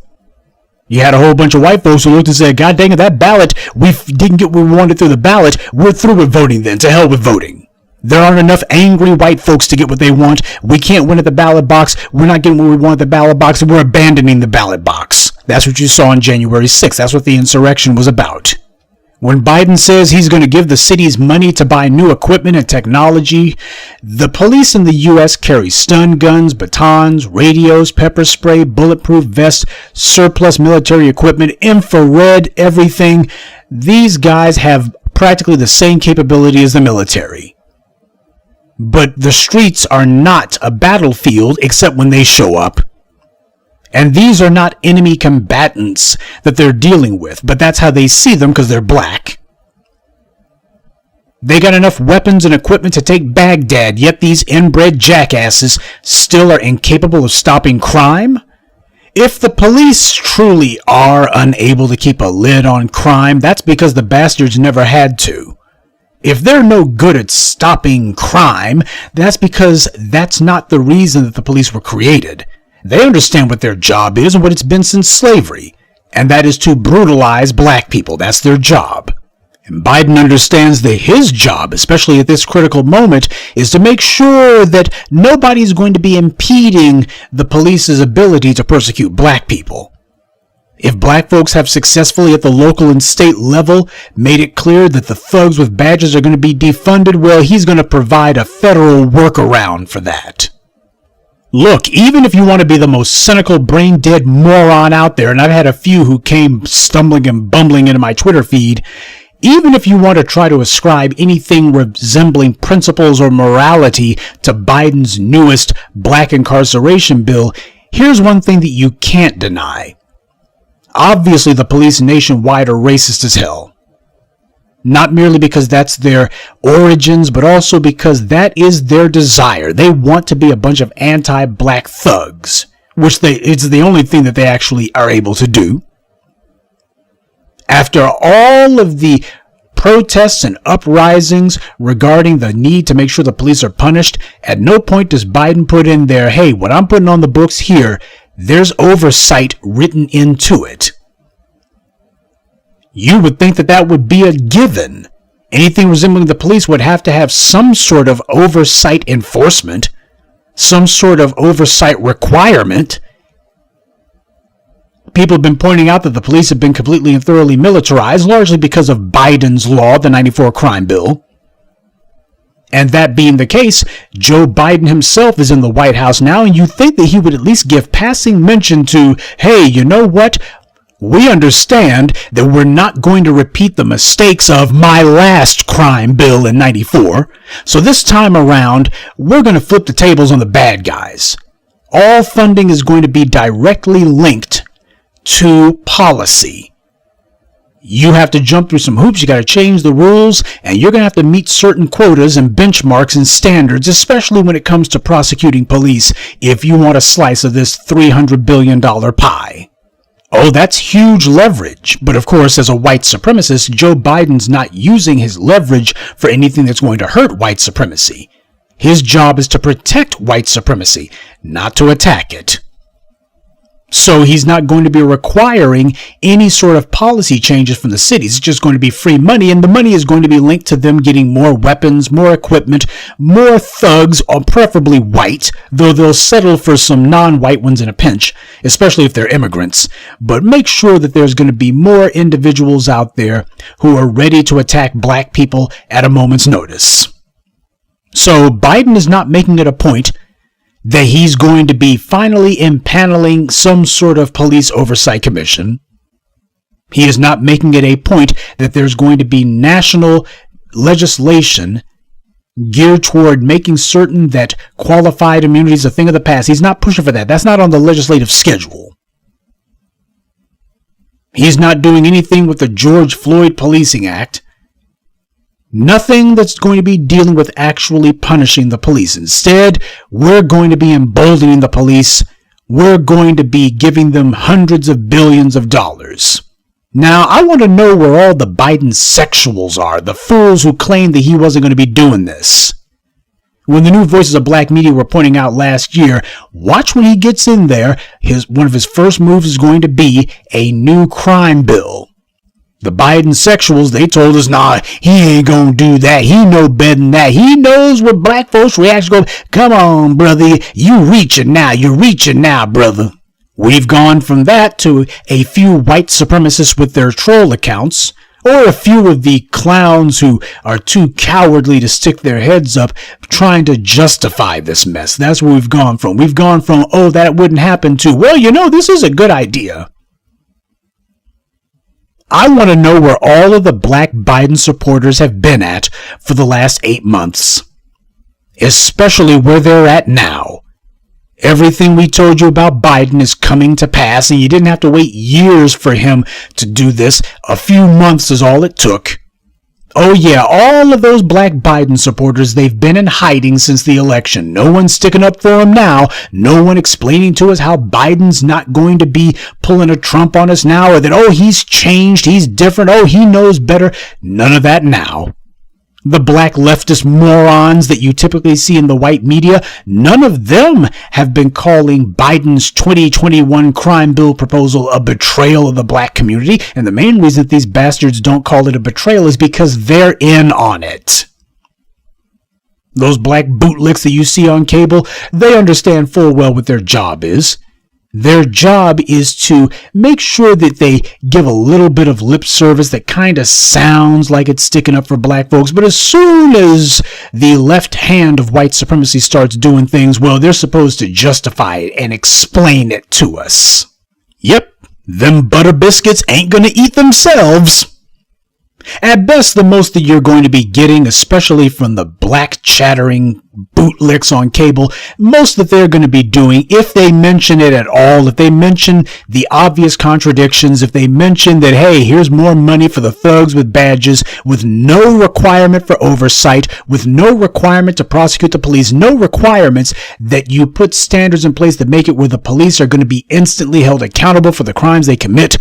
You had a whole bunch of white folks who looked and said, God dang it, that ballot, we didn't get what we wanted through the ballot. We're through with voting then. To hell with voting. There aren't enough angry white folks to get what they want. We can't win at the ballot box. We're not getting what we want at the ballot box, and we're abandoning the ballot box. That's what you saw on January 6th. That's what the insurrection was about. When Biden says he's going to give the cities money to buy new equipment and technology, the police in the U.S. carry stun guns, batons, radios, pepper spray, bulletproof vests, surplus military equipment, infrared, everything. These guys have practically the same capability as the military. But the streets are not a battlefield except when they show up. And these are not enemy combatants that they're dealing with, but that's how they see them because they're black. They got enough weapons and equipment to take Baghdad, yet these inbred jackasses still are incapable of stopping crime? If the police truly are unable to keep a lid on crime, that's because the bastards never had to. If they're no good at stopping crime, that's because that's not the reason that the police were created. They understand what their job is and what it's been since slavery, and that is to brutalize black people. That's their job. And Biden understands that his job, especially at this critical moment, is to make sure that nobody's going to be impeding the police's ability to persecute black people. If black folks have successfully at the local and state level made it clear that the thugs with badges are going to be defunded, well, he's going to provide a federal workaround for that. Look, even if you want to be the most cynical, brain-dead moron out there, and I've had a few who came stumbling and bumbling into my Twitter feed, even if you want to try to ascribe anything resembling principles or morality to Biden's newest black incarceration bill, here's one thing that you can't deny. Obviously, the police nationwide are racist as hell. Not merely because that's their origins, but also because that is their desire. They want to be a bunch of anti-black thugs, which it's the only thing that they actually are able to do. After all of the protests and uprisings regarding the need to make sure the police are punished, at no point does Biden put in there, hey, what I'm putting on the books here, there's oversight written into it. You would think that that would be a given. Anything resembling the police would have to have some sort of oversight enforcement, some sort of oversight requirement. People have been pointing out that the police have been completely and thoroughly militarized, largely because of Biden's law, the 94 crime bill. And that being the case, Joe Biden himself is in the White House now, and you think that he would at least give passing mention to, hey, you know what? We understand that we're not going to repeat the mistakes of my last crime bill in 94, so this time around, we're going to flip the tables on the bad guys. All funding is going to be directly linked to policy. You have to jump through some hoops, you got to change the rules, and you're going to have to meet certain quotas and benchmarks and standards, especially when it comes to prosecuting police, if you want a slice of this $300 billion pie. Oh, that's huge leverage. But of course, as a white supremacist, Joe Biden's not using his leverage for anything that's going to hurt white supremacy. His job is to protect white supremacy, not to attack it. So he's not going to be requiring any sort of policy changes from the cities. It's just going to be free money, and the money is going to be linked to them getting more weapons, more equipment, more thugs, or preferably white, though they'll settle for some non-white ones in a pinch, especially if they're immigrants. But make sure that there's going to be more individuals out there who are ready to attack black people at a moment's notice. So Biden is not making it a point that he's going to be finally impaneling some sort of police oversight commission. He is not making it a point that there's going to be national legislation geared toward making certain that qualified immunity is a thing of the past. He's not pushing for that. That's not on the legislative schedule. He's not doing anything with the George Floyd Policing Act. Nothing that's going to be dealing with actually punishing the police. Instead, we're going to be emboldening the police. We're going to be giving them hundreds of billions of dollars. Now, I want to know where all the Biden sexuals are, the fools who claimed that he wasn't going to be doing this. When the new voices of black media were pointing out last year, watch when he gets in there, one of his first moves is going to be a new crime bill. The Biden sexuals, they told us, nah, he ain't gonna do that. He know better than that. He knows what black folks' reaction go. Come on, brother, you're reaching now, brother. We've gone from that to a few white supremacists with their troll accounts, or a few of the clowns who are too cowardly to stick their heads up trying to justify this mess. That's where we've gone from. We've gone from, oh, that wouldn't happen, to, well, this is a good idea. I want to know where all of the black Biden supporters have been at for the last 8 months, especially where they're at now. Everything we told you about Biden is coming to pass, and you didn't have to wait years for him to do this. A few months is all it took. Oh yeah, all of those black Biden supporters, they've been in hiding since the election. No one's sticking up for him now. No one explaining to us how Biden's not going to be pulling a Trump on us now, or that, oh, he's changed, he's different, oh, he knows better. None of that now. The black leftist morons that you typically see in the white media, none of them have been calling Biden's 2021 crime bill proposal a betrayal of the black community. And the main reason that these bastards don't call it a betrayal is because they're in on it. Those black bootlicks that you see on cable, they understand full well what their job is. Their job is to make sure that they give a little bit of lip service that kind of sounds like it's sticking up for black folks. But as soon as the left hand of white supremacy starts doing things, well, they're supposed to justify it and explain it to us. Yep, them butter biscuits ain't gonna eat themselves. At best, the most that you're going to be getting, especially from the black chattering bootlicks on cable, most that they're going to be doing, if they mention it at all, if they mention the obvious contradictions, if they mention that, hey, here's more money for the thugs with badges, with no requirement for oversight, with no requirement to prosecute the police, no requirements that you put standards in place that make it where the police are going to be instantly held accountable for the crimes they commit.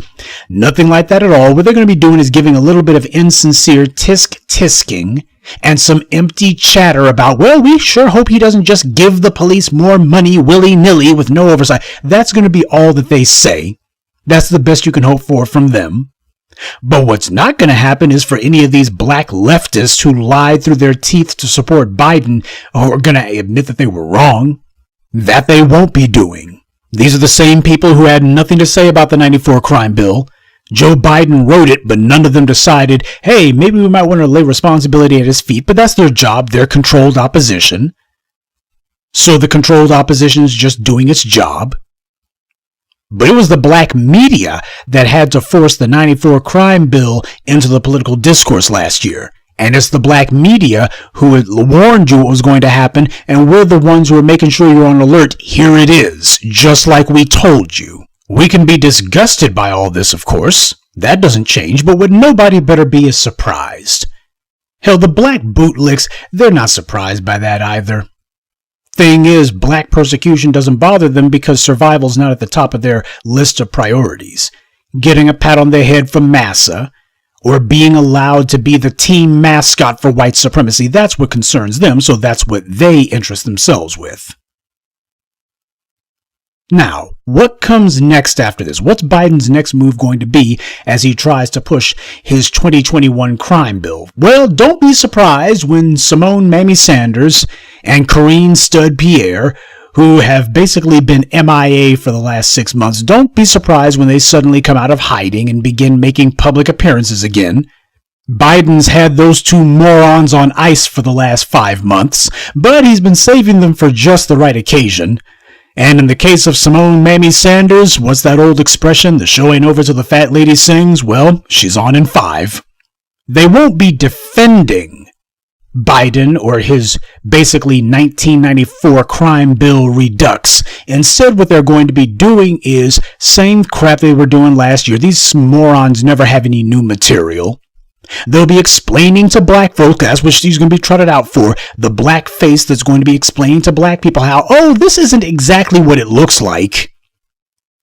Nothing like that at all. What they're going to be doing is giving a little bit of insincere tisk-tisking and some empty chatter about, well, we sure hope he doesn't just give the police more money willy-nilly with no oversight. That's going to be all that they say. That's the best you can hope for from them. But what's not going to happen is for any of these black leftists who lied through their teeth to support Biden, who are going to admit that they were wrong. That they won't be doing. These are the same people who had nothing to say about the 94 crime bill. Joe Biden wrote it, but none of them decided, hey, maybe we might want to lay responsibility at his feet, but that's their job. They're controlled opposition. So the controlled opposition is just doing its job. But it was the black media that had to force the 94 crime bill into the political discourse last year. And it's the black media who had warned you what was going to happen, and we're the ones who are making sure you're on alert. Here it is, just like we told you. We can be disgusted by all this, of course. That doesn't change, but what nobody better be is surprised. Hell, the black bootlicks, they're not surprised by that either. Thing is, black persecution doesn't bother them because survival's not at the top of their list of priorities. Getting a pat on the head from massa, or being allowed to be the team mascot for white supremacy, that's what concerns them, so that's what they interest themselves with. Now, what comes next after this? What's Biden's next move going to be as he tries to push his 2021 crime bill? Well, don't be surprised when Simone Mamie Sanders and Corinne Stud-Pierre, who have basically been MIA for the last 6 months, don't be surprised when they suddenly come out of hiding and begin making public appearances again. Biden's had those two morons on ice for the last 5 months, but he's been saving them for just the right occasion. And in the case of Simone Mamie Sanders, what's that old expression, the show ain't over till the fat lady sings? Well, she's on in 5. They won't be defending Biden or his basically 1994 crime bill redux. Instead, what they're going to be doing is same crap they were doing last year. These morons never have any new material. They'll be explaining to black folk, that's what she's going to be trotted out for, the black face that's going to be explaining to black people how, oh, this isn't exactly what it looks like.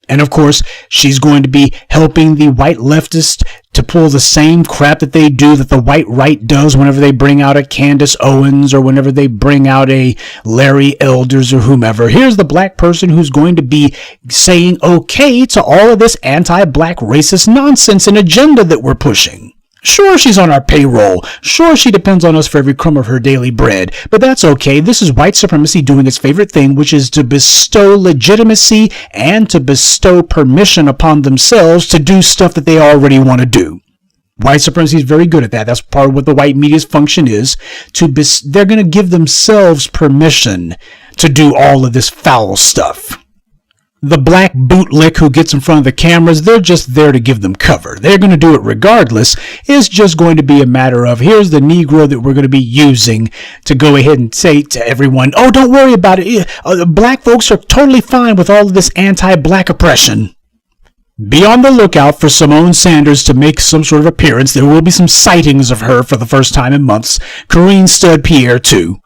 And of course, she's going to be helping the white leftists to pull the same crap that they do that the white right does whenever they bring out a Candace Owens or whenever they bring out a Larry Elders or whomever. Here's the black person who's going to be saying okay to all of this anti-black racist nonsense and agenda that we're pushing. Sure, she's on our payroll. Sure, she depends on us for every crumb of her daily bread. But that's okay. This is white supremacy doing its favorite thing, which is to bestow legitimacy and to bestow permission upon themselves to do stuff that they already want to do. White supremacy is very good at that. That's part of what the white media's function is. They're going to give themselves permission to do all of this foul stuff. The black bootlick who gets in front of the cameras, they're just there to give them cover. They're going to do it regardless. It's just going to be a matter of, here's the Negro that we're going to be using to go ahead and say to everyone, oh, don't worry about it. Black folks are totally fine with all of this anti-black oppression. Be on the lookout for Simone Sanders to make some sort of appearance. There will be some sightings of her for the first time in months. Corinne Stud-Pierre, too.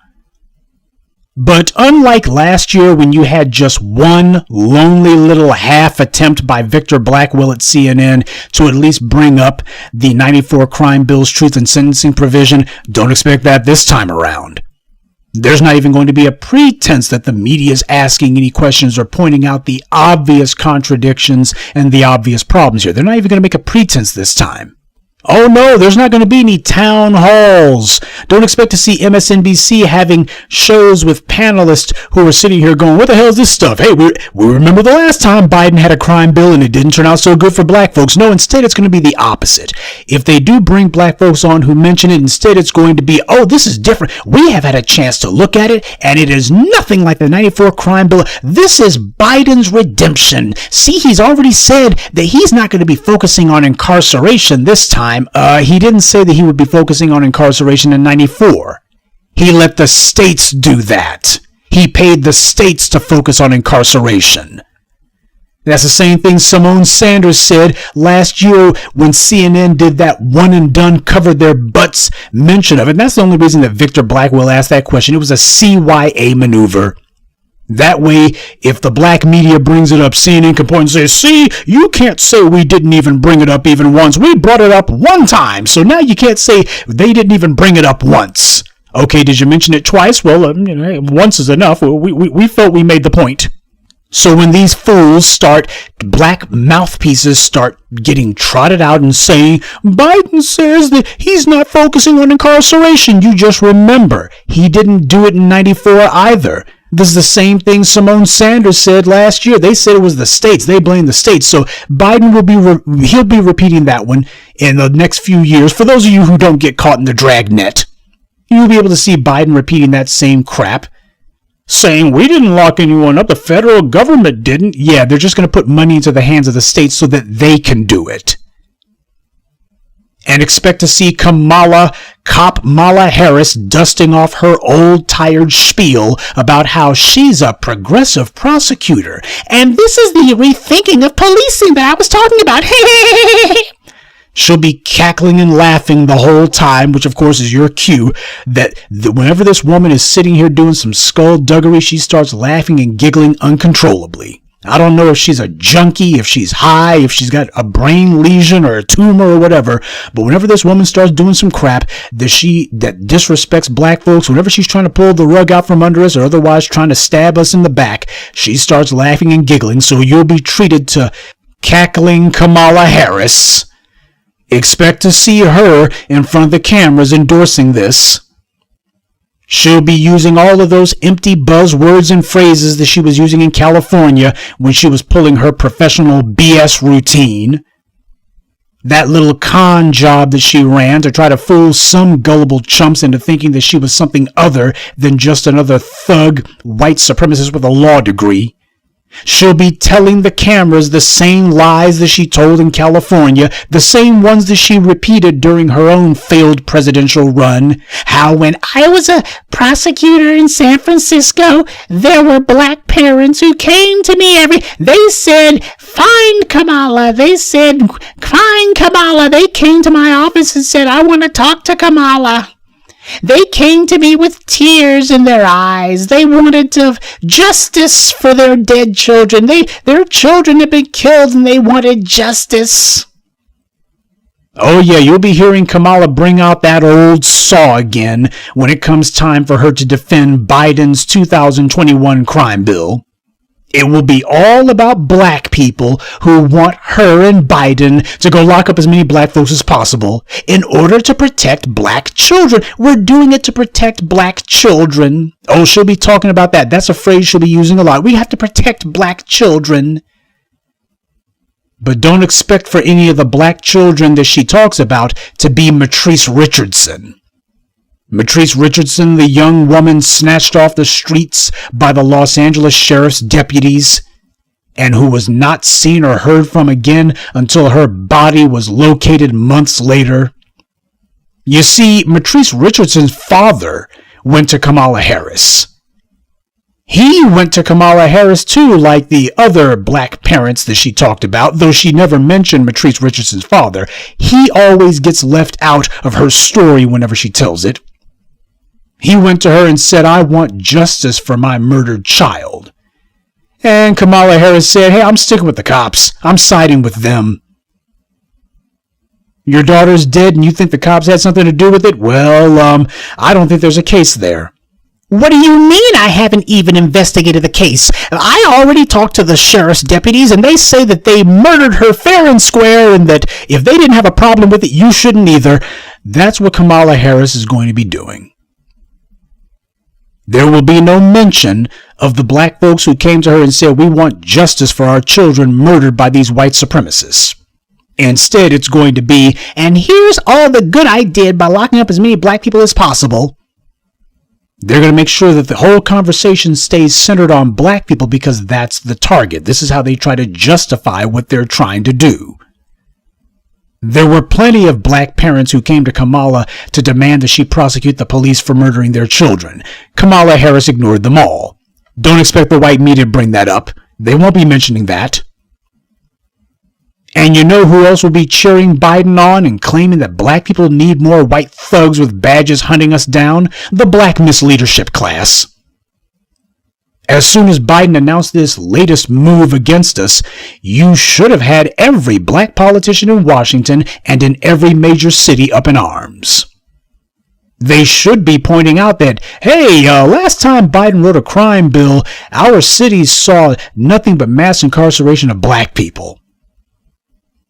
But unlike last year when you had just one lonely little half attempt by Victor Blackwell at CNN to at least bring up the 94 crime bill's truth and sentencing provision, don't expect that this time around. There's not even going to be a pretense that the media is asking any questions or pointing out the obvious contradictions and the obvious problems here. They're not even going to make a pretense this time. Oh no, there's not going to be any town halls. Don't expect to see MSNBC having shows with panelists who are sitting here going, what the hell is this stuff? Hey, we remember the last time Biden had a crime bill and it didn't turn out so good for black folks. No, instead it's going to be the opposite. If they do bring black folks on who mention it, instead it's going to be, oh, this is different. We have had a chance to look at it and it is nothing like the 94 crime bill. This is Biden's redemption. See, he's already said that he's not going to be focusing on incarceration this time. He didn't say that he would be focusing on incarceration in 94. He let the states do that. He paid the states to focus on incarceration. That's the same thing Simone Sanders said last year when CNN did that one and done covered their butts mention of it. And that's the only reason that Victor Blackwell asked that question. It was a CYA maneuver. That way, if the black media brings it up, CNN can point and say, see, you can't say we didn't even bring it up even once. We brought it up one time. So now you can't say they didn't even bring it up once. Okay, did you mention it twice? Well, once is enough. We felt we made the point. So when these fools black mouthpieces start getting trotted out and saying, Biden says that he's not focusing on incarceration, you just remember, he didn't do it in 94 either. This is the same thing Simone Sanders said last year. They said it was the states. They blamed the states. So Biden he'll be repeating that one in the next few years. For those of you who don't get caught in the drag net, you'll be able to see Biden repeating that same crap. saying, we didn't lock anyone up, the federal government didn't. Yeah, they're just going to put money into the hands of the states so that they can do it. And expect to see Kamala Harris dusting off her old tired spiel about how she's a progressive prosecutor. And this is the rethinking of policing that I was talking about. She'll be cackling and laughing the whole time, which of course is your cue that whenever this woman is sitting here doing some skullduggery, she starts laughing and giggling uncontrollably. I don't know if she's a junkie, if she's high, if she's got a brain lesion or a tumor or whatever, but whenever this woman starts doing some crap that disrespects black folks, whenever she's trying to pull the rug out from under us or otherwise trying to stab us in the back, she starts laughing and giggling, so you'll be treated to cackling Kamala Harris. Expect to see her in front of the cameras endorsing this. She'll be using all of those empty buzzwords and phrases that she was using in California when she was pulling her professional BS routine. That little con job that she ran to try to fool some gullible chumps into thinking that she was something other than just another thug white supremacist with a law degree. She'll be telling the cameras the same lies that she told in California, the same ones that she repeated during her own failed presidential run. How when I was a prosecutor in San Francisco, there were black parents who came to me they said, find Kamala. They said, find Kamala. They came to my office and said, I want to talk to Kamala. They came to me with tears in their eyes. They wanted justice for their dead children. Their children had been killed and they wanted justice. Oh yeah, you'll be hearing Kamala bring out that old saw again when it comes time for her to defend Biden's 2021 crime bill. It will be all about black people who want her and Biden to go lock up as many black folks as possible in order to protect black children. We're doing it to protect black children. Oh, she'll be talking about that. That's a phrase she'll be using a lot. We have to protect black children. But don't expect for any of the black children that she talks about to be Matrice Richardson. Matrice Richardson, the young woman snatched off the streets by the Los Angeles Sheriff's deputies and who was not seen or heard from again until her body was located months later. You see, Matrice Richardson's father went to Kamala Harris. He went to Kamala Harris too, like the other black parents that she talked about, though she never mentioned Matrice Richardson's father. He always gets left out of her story whenever she tells it. He went to her and said, I want justice for my murdered child. And Kamala Harris said, hey, I'm sticking with the cops. I'm siding with them. Your daughter's dead and you think the cops had something to do with it? Well, I don't think there's a case there. What do you mean I haven't even investigated the case? I already talked to the sheriff's deputies and they say that they murdered her fair and square and that if they didn't have a problem with it, you shouldn't either. That's what Kamala Harris is going to be doing. There will be no mention of the black folks who came to her and said, we want justice for our children murdered by these white supremacists. Instead, it's going to be, and here's all the good I did by locking up as many black people as possible. They're going to make sure that the whole conversation stays centered on black people because that's the target. This is how they try to justify what they're trying to do. There were plenty of black parents who came to Kamala to demand that she prosecute the police for murdering their children. Kamala Harris ignored them all. Don't expect the white media to bring that up. They won't be mentioning that. And you know who else will be cheering Biden on and claiming that black people need more white thugs with badges hunting us down? The black misleadership class. As soon as Biden announced this latest move against us, you should have had every black politician in Washington and in every major city up in arms. They should be pointing out that, hey, last time Biden wrote a crime bill, our cities saw nothing but mass incarceration of black people.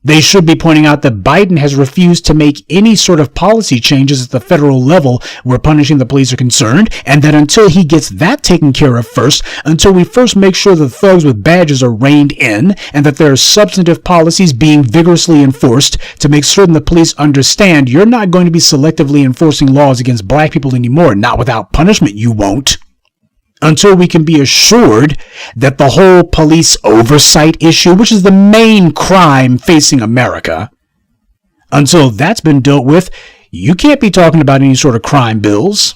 They should be pointing out that Biden has refused to make any sort of policy changes at the federal level where punishing the police are concerned, and that until he gets that taken care of first, until we first make sure that thugs with badges are reined in, and that there are substantive policies being vigorously enforced to make certain the police understand you're not going to be selectively enforcing laws against black people anymore, not without punishment, you won't. until we can be assured that the whole police oversight issue, which is the main crime facing America, until that's been dealt with, you can't be talking about any sort of crime bills.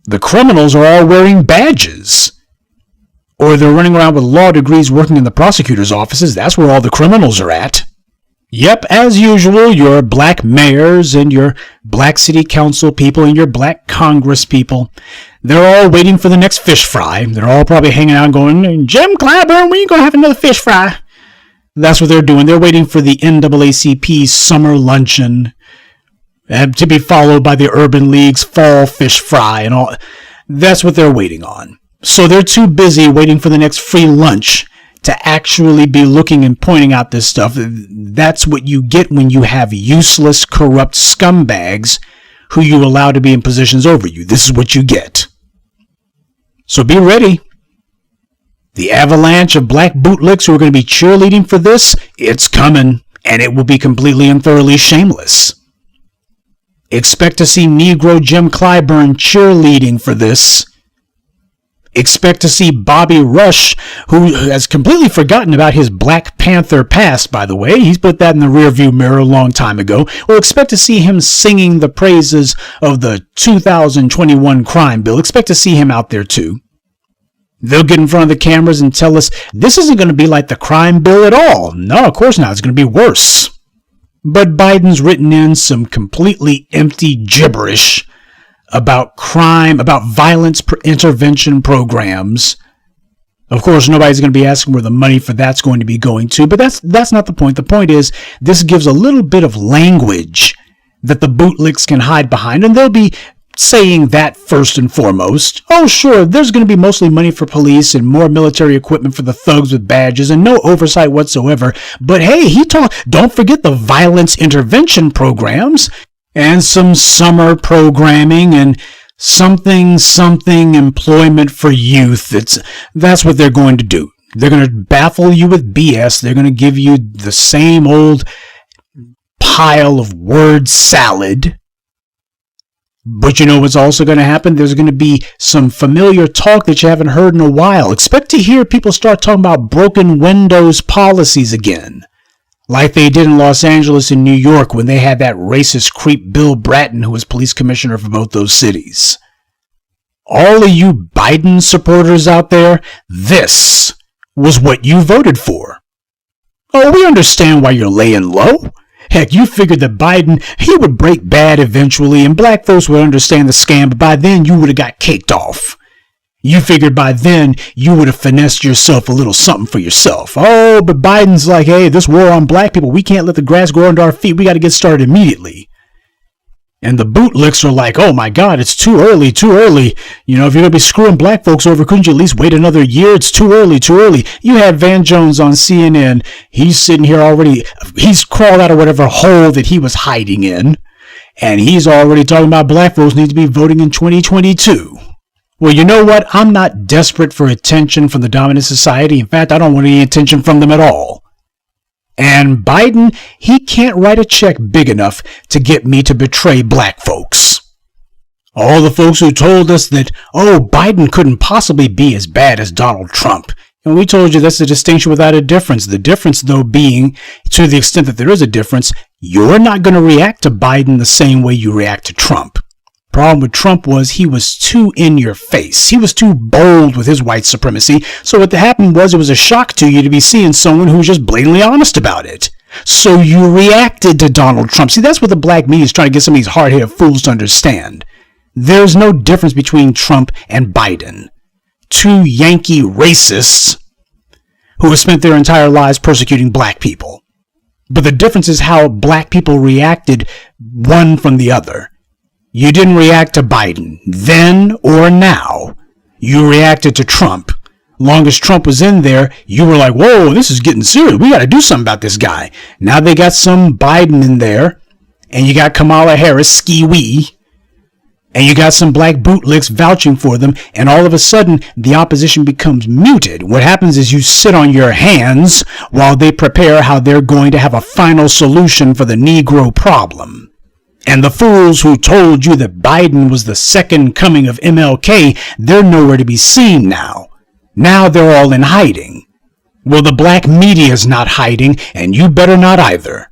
The criminals are all wearing badges. Or they're running around with law degrees working in the prosecutor's offices. That's where all the criminals are at. Yep, as usual, your black mayors and your black city council people and your black Congress people, they're all waiting for the next fish fry. They're all probably hanging out going, Jim Clyburn, when you going to have another fish fry? That's what they're doing. They're waiting for the NAACP summer luncheon to be followed by the Urban League's fall fish fry and all. That's what they're waiting on. So they're too busy waiting for the next free lunch to actually be looking and pointing out this stuff. That's what you get when you have useless, corrupt scumbags who you allow to be in positions over you. This is what you get. So be ready. The avalanche of black bootlicks who are going to be cheerleading for this, it's coming, and it will be completely and thoroughly shameless. Expect to see Negro Jim Clyburn cheerleading for this. Expect to see Bobby Rush, who has completely forgotten about his Black Panther past, by the way. He's put that in the rearview mirror a long time ago. We'll expect to see him singing the praises of the 2021 crime bill. Expect to see him out there, too. They'll get in front of the cameras and tell us this isn't going to be like the crime bill at all. No, of course not. It's going to be worse. But Biden's written in some completely empty gibberish about crime, about violence intervention programs. Of course, nobody's going to be asking where the money for that's going to be going to, but that's not the point. The point is, this gives a little bit of language that the bootlicks can hide behind, and they'll be saying that first and foremost. Oh, sure, there's going to be mostly money for police and more military equipment for the thugs with badges and no oversight whatsoever. But hey, don't forget the violence intervention programs and some summer programming and something employment for youth. That's what they're going to do. They're going to baffle you with BS. They're going to give you the same old pile of word salad. But you know what's also going to happen? There's going to be some familiar talk that you haven't heard in a while. Expect to hear people start talking about broken windows policies again, like they did in Los Angeles and New York when they had that racist creep Bill Bratton, who was police commissioner for both those cities. All of you Biden supporters out there, this was what you voted for. Oh, we understand why you're laying low. Heck, you figured that Biden, he would break bad eventually and black folks would understand the scam, but by then you would have got caked off. You figured by then you would have finessed yourself a little something for yourself. Oh, but Biden's like, hey, this war on black people, we can't let the grass grow under our feet. We got to get started immediately. And the bootlicks are like, oh my God, it's too early. You know, if you're going to be screwing black folks over, couldn't you at least wait another year? It's too early. You had Van Jones on CNN. He's sitting here already. He's crawled out of whatever hole that he was hiding in. And he's already talking about black folks need to be voting in 2022. Well, you know what? I'm not desperate for attention from the dominant society. In fact, I don't want any attention from them at all. And Biden, he can't write a check big enough to get me to betray black folks. All the folks who told us that, oh, Biden couldn't possibly be as bad as Donald Trump. And we told you that's a distinction without a difference. The difference, though, being, to the extent that there is a difference, you're not going to react to Biden the same way you react to Trump. Problem with Trump was he was too in your face. He was too bold with his white supremacy. So what happened was it was a shock to you to be seeing someone who was just blatantly honest about it. So you reacted to Donald Trump. See, that's what the black media is trying to get some of these hard-headed fools to understand. There's no difference between Trump and Biden. Two Yankee racists who have spent their entire lives persecuting black people. But the difference is how black people reacted one from the other. You didn't react to Biden then or now. You reacted to Trump. Long as Trump was in there, you were like, whoa, this is getting serious. We got to do something about this guy. Now they got some Biden in there, and you got Kamala Harris, ski-wee, and you got some black bootlicks vouching for them, and all of a sudden, the opposition becomes muted. What happens is you sit on your hands while they prepare how they're going to have a final solution for the Negro problem. And the fools who told you that Biden was the second coming of MLK, they're nowhere to be seen now. Now they're all in hiding. Well, the black media's not hiding, and you better not either.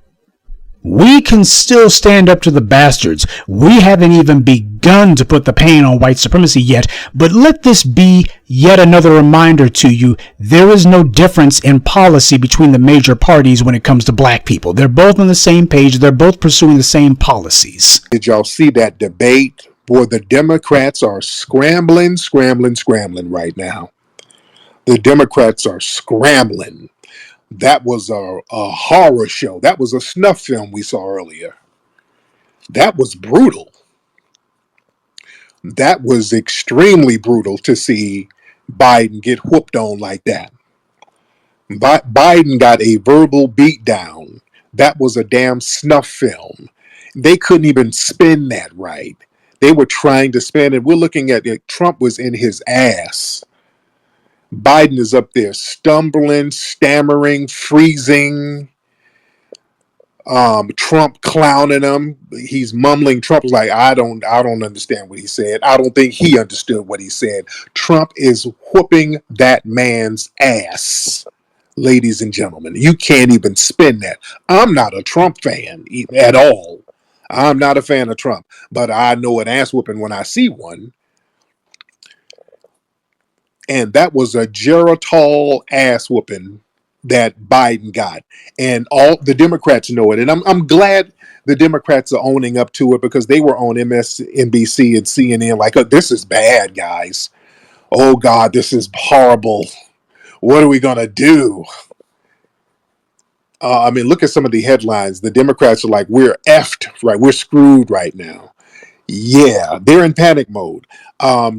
We can still stand up to the bastards. We haven't even begun to put the pain on white supremacy yet, but let this be yet another reminder to you, there is no difference in policy between the major parties when it comes to black people. They're both on the same page. They're both pursuing the same policies. Did y'all see that debate? Boy, the Democrats are scrambling right now. The Democrats are scrambling. That was a horror show. That was a snuff film we saw earlier. That was brutal. That was extremely brutal to see Biden get whooped on like that. Biden got a verbal beatdown. That was a damn snuff film. They couldn't even spin that right. They were trying to spin it. We're looking at it. Trump was in his ass. Biden is up there stumbling, stammering, freezing. Trump clowning him. He's mumbling. Trump was like, I don't understand what he said. I don't think he understood what he said. Trump is whooping that man's ass. Ladies and gentlemen, you can't even spin that. I'm not a Trump fan at all. I'm not a fan of Trump, but I know an ass whooping when I see one. And that was a Geritol ass whooping that Biden got. And all the Democrats know it. And I'm glad the Democrats are owning up to it, because they were on MSNBC and CNN like, oh, this is bad, guys. Oh, God, this is horrible. What are we going to do? I mean, look at some of the headlines. The Democrats are like, we're effed, right? We're screwed right now. Yeah, they're in panic mode.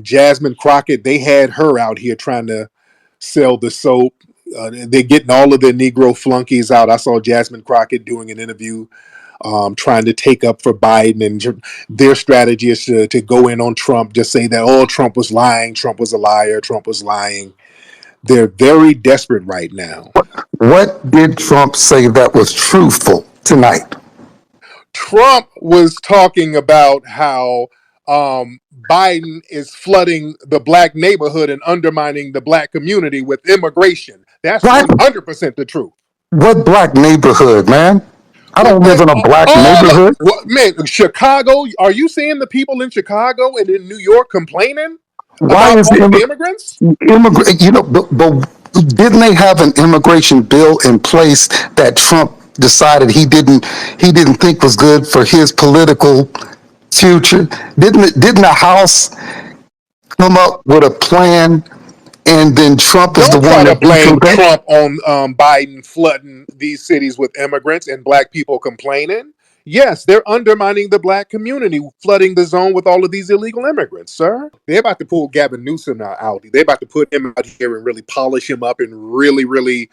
Jasmine Crockett, they had her out here trying to sell the soap. They're getting all of their Negro flunkies out. I saw Jasmine Crockett doing an interview trying to take up for Biden, and their strategy is to go in on Trump, just say that, oh, Trump was lying, Trump was a liar, Trump was lying. They're very desperate right now. What did Trump say that was truthful tonight? Trump was talking about how Biden is flooding the black neighborhood and undermining the black community with immigration. That's 100% the truth. What black neighborhood, man? I don't live in a black neighborhood. Man, Chicago, are you seeing the people in Chicago and in New York complaining Why about is all the immigrants? But didn't they have an immigration bill in place that Trump decided he didn't think was good for his political future? Didn't the House come up with a plan, and then Trump is the Don't try one to that blame vetoed that? Trump on Biden flooding these cities with immigrants and black people complaining. Yes, they're undermining the black community, flooding the zone with all of these illegal immigrants, sir. They're about to pull Gavin Newsom out. They're about to put him out here and really polish him up and really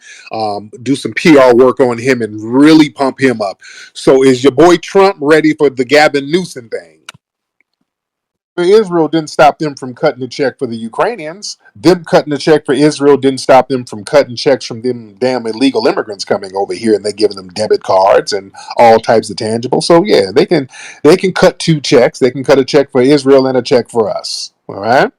do some PR work on him and really pump him up. So is your boy Trump ready for the Gavin Newsom thing? Israel didn't stop them from cutting the check for the Ukrainians. Them cutting the check for Israel didn't stop them from cutting checks from them damn illegal immigrants coming over here, and they're giving them debit cards and all types of tangibles. So yeah, they can cut two checks. They can cut a check for Israel and a check for us. All right.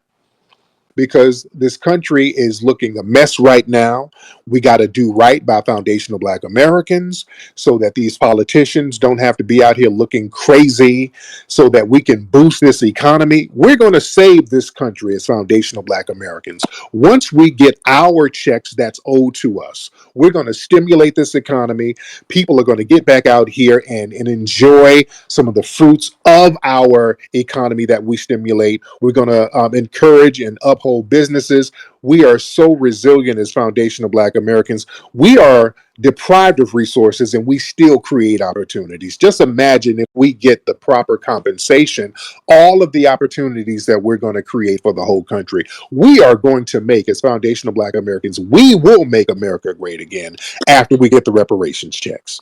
Because this country is looking a mess right now. We got to do right by foundational Black Americans so that these politicians don't have to be out here looking crazy, so that we can boost this economy. We're going to save this country as foundational Black Americans. Once we get our checks that's owed to us, we're going to stimulate this economy. People are going to get back out here and enjoy some of the fruits of our economy that we stimulate. We're going to encourage and uphold businesses. We are so resilient as foundational Black Americans. We are deprived of resources and we still create opportunities. Just imagine if we get the proper compensation, all of the opportunities that we're going to create for the whole country. We are going to make, as foundational Black Americans, we will make America great again after we get the reparations checks.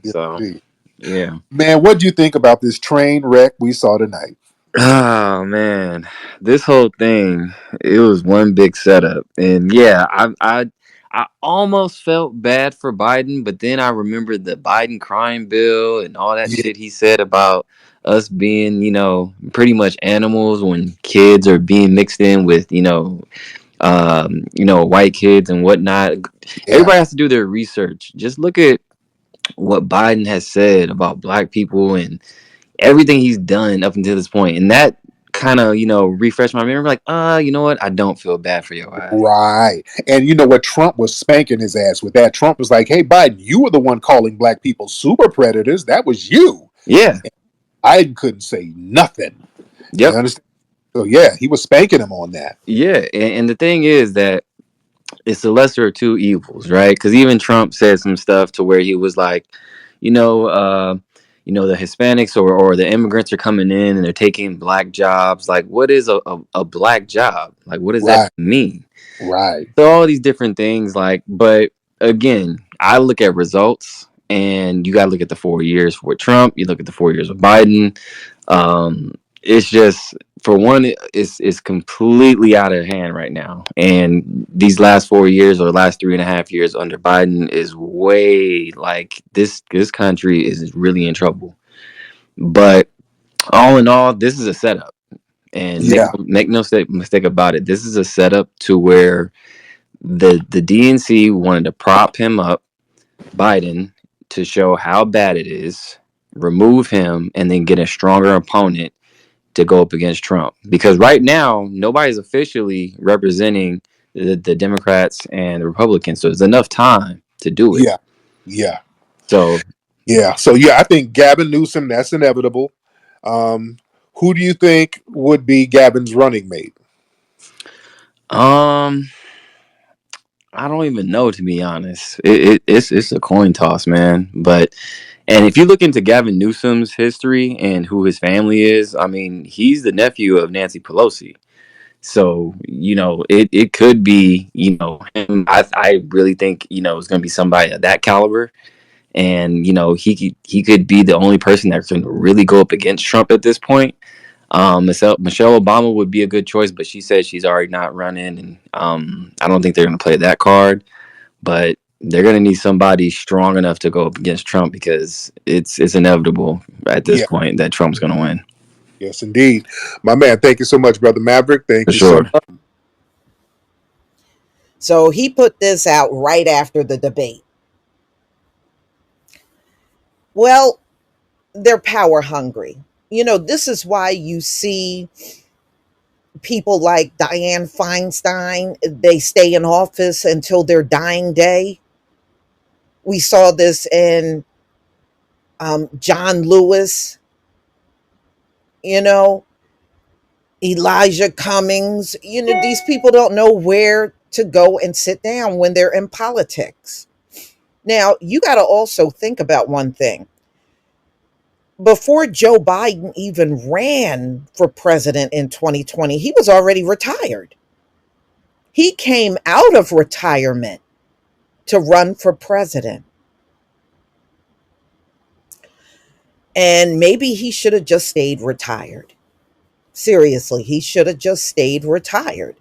So, yeah. Man, what do you think about this train wreck we saw tonight? Oh man, this whole thing, it was one big setup. And yeah, I almost felt bad for Biden, but then I remembered the Biden crime bill and all that shit he said about us being, pretty much animals when kids are being mixed in with, white kids and whatnot. Everybody has to do their research. Just look at what Biden has said about black people and everything he's done up until this point, and that kind of refreshed my memory. Like, you know what? I don't feel bad for your ass. Right. And you know what? Trump was spanking his ass with that. Trump was like, hey, Biden, you were the one calling black people super predators. That was you. Yeah. And Biden couldn't say nothing. Yep. You understand? So, yeah, he was spanking him on that. Yeah. And the thing is that it's the lesser of two evils, right? Because even Trump said some stuff to where he was like, the Hispanics or the immigrants are coming in and they're taking black jobs. Like, what is a black job? Like, what does that mean? Right. So all these different things, but again, I look at results, and you got to look at the 4 years with Trump. You look at the 4 years with Biden. It's just, for one, it's completely out of hand right now. And these last 4 years or last 3.5 years under Biden is way this country is really in trouble. But all in all, this is a setup. And make no mistake about it. This is a setup to where the DNC wanted to prop him up, Biden, to show how bad it is, remove him, and then get a stronger opponent to go up against Trump. Because right now, nobody's officially representing the Democrats and the Republicans. So there's enough time to do it. Yeah. So, I think Gavin Newsom, that's inevitable. Who do you think would be Gavin's running mate? I don't even know, to be honest. It's a coin toss, man. And if you look into Gavin Newsom's history and who his family is, I mean, he's the nephew of Nancy Pelosi. So, it could be, him. I really think, it's going to be somebody of that caliber. And, he could be the only person that's going to really go up against Trump at this point. Michelle Obama would be a good choice, but she said she's already not running. And I don't think they're going to play that card. But they're going to need somebody strong enough to go up against Trump, because it's inevitable at this point that Trump's going to win. Yes, indeed. My man, thank you so much, Brother Maverick. Thank you so much. So he put this out right after the debate. Well, they're power hungry. This is why you see people like Dianne Feinstein, they stay in office until their dying day. We saw this in John Lewis, Elijah Cummings. These people don't know where to go and sit down when they're in politics. Now, you got to also think about one thing. Before Joe Biden even ran for president in 2020, he was already retired. He came out of retirement to run for president. And maybe he should have just stayed retired. Seriously, he should have just stayed retired.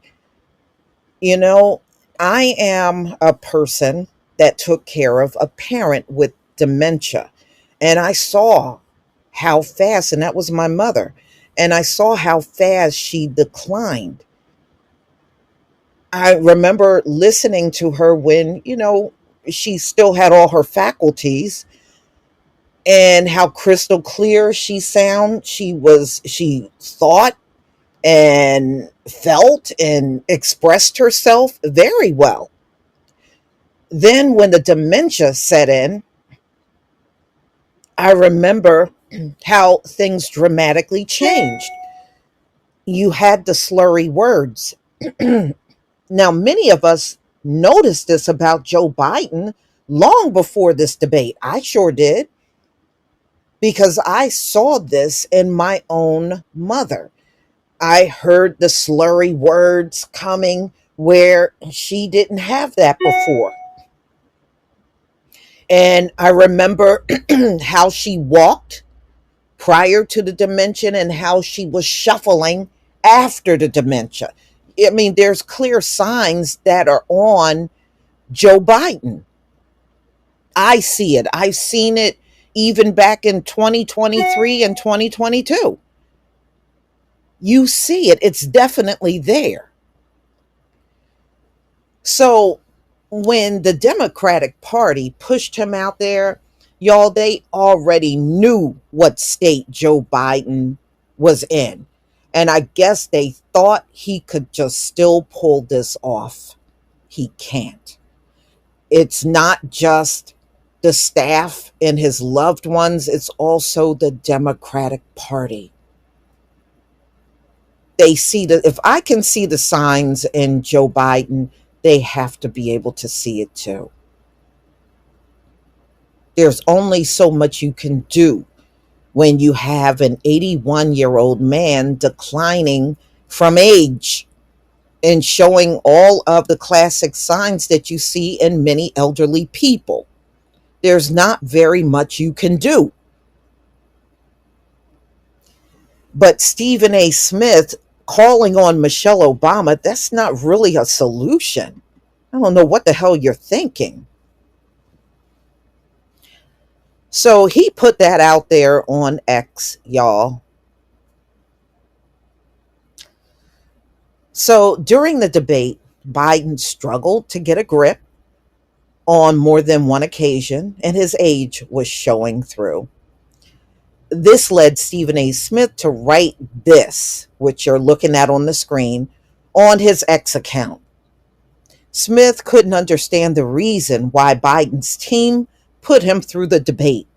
I am a person that took care of a parent with dementia, and I saw how fast, and that was my mother, and I saw how fast she declined. I remember listening to her when, she still had all her faculties, and how crystal clear she thought and felt and expressed herself very well. Then when the dementia set in, I remember how things dramatically changed. You had the slurry words. Now, many of us noticed this about Joe Biden long before this debate. I sure did, because I saw this in my own mother. I heard the slurry words coming where she didn't have that before. And I remember how she walked prior to the dementia and how she was shuffling after the dementia. I mean, there's clear signs that are on Joe Biden. I see it. I've seen it even back in 2023 and 2022. You see it, it's definitely there. So when the Democratic Party pushed him out there, y'all, they already knew what state Joe Biden was in. And I guess they thought he could just still pull this off. He can't. It's not just the staff and his loved ones, it's also the Democratic Party. They see that if I can see the signs in Joe Biden, they have to be able to see it too. There's only so much you can do when you have an 81-year-old man declining from age and showing all of the classic signs that you see in many elderly people. There's not very much you can do. But Stephen A. Smith calling on Michelle Obama, that's not really a solution. I don't know what the hell you're thinking. So he put that out there on X, y'all. So during the debate, Biden struggled to get a grip on more than one occasion, and his age was showing through. This led Stephen A. Smith to write this, which you're looking at on the screen, on his X account. Smith couldn't understand the reason why Biden's team put him through the debate.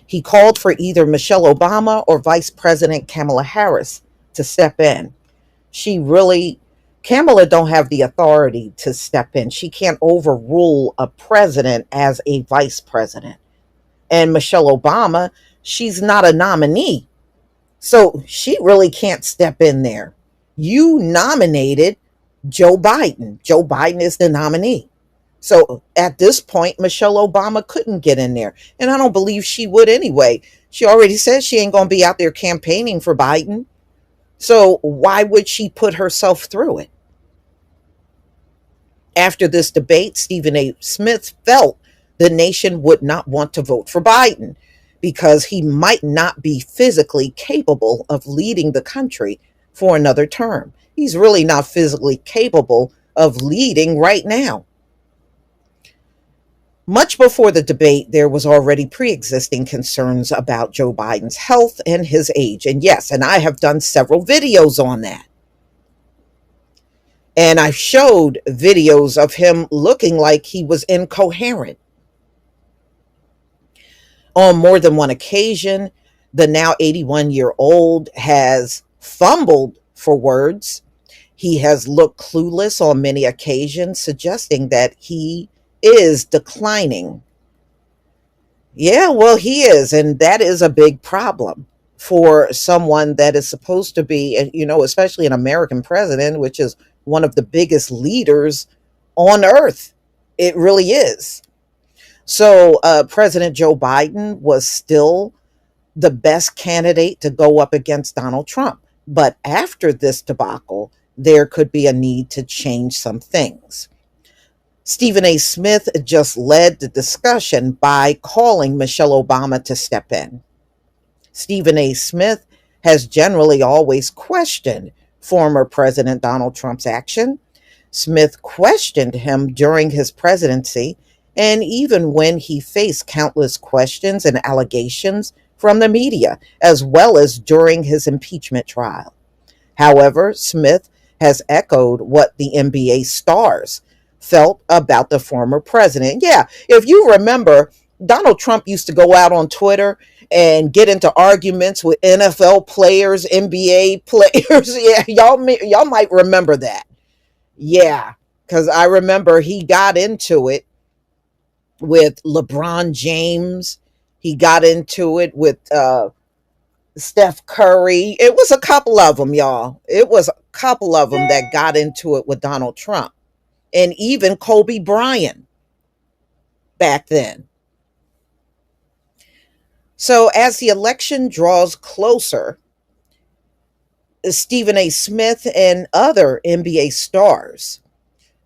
He called for either Michelle Obama or Vice President Kamala Harris to step in. Kamala don't have the authority to step in. She can't overrule a president as a vice president. And Michelle Obama, she's not a nominee. So she really can't step in there. You nominated Joe Biden. Joe Biden is the nominee. So at this point, Michelle Obama couldn't get in there. And I don't believe she would anyway. She already said she ain't going to be out there campaigning for Biden. So why would she put herself through it? After this debate, Stephen A. Smith felt the nation would not want to vote for Biden because he might not be physically capable of leading the country for another term. He's really not physically capable of leading right now. Much before the debate, there was already pre-existing concerns about Joe Biden's health and his age. And yes, and I have done several videos on that. And I showed videos of him looking like he was incoherent. On more than one occasion, the now 81-year-old has fumbled for words. He has looked clueless on many occasions, suggesting that he is declining. Yeah, well, he is, and that is a big problem for someone that is supposed to be, especially an American president, which is one of the biggest leaders on earth. It really is. So President Joe Biden was still the best candidate to go up against Donald Trump. But after this debacle, there could be a need to change some things. Stephen A. Smith just led the discussion by calling Michelle Obama to step in. Stephen A. Smith has generally always questioned former President Donald Trump's action. Smith questioned him during his presidency and even when he faced countless questions and allegations from the media, as well as during his impeachment trial. However, Smith has echoed what the NBA stars felt about the former president. Yeah, if you remember, Donald Trump used to go out on Twitter and get into arguments with NFL players, NBA players. Yeah, y'all might remember that. Yeah, because I remember he got into it with LeBron James. He got into it with Steph Curry. It was a couple of them, y'all. It was a couple of them that got into it with Donald Trump. And even Kobe Bryant back then. So as the election draws closer, Stephen A. Smith and other NBA stars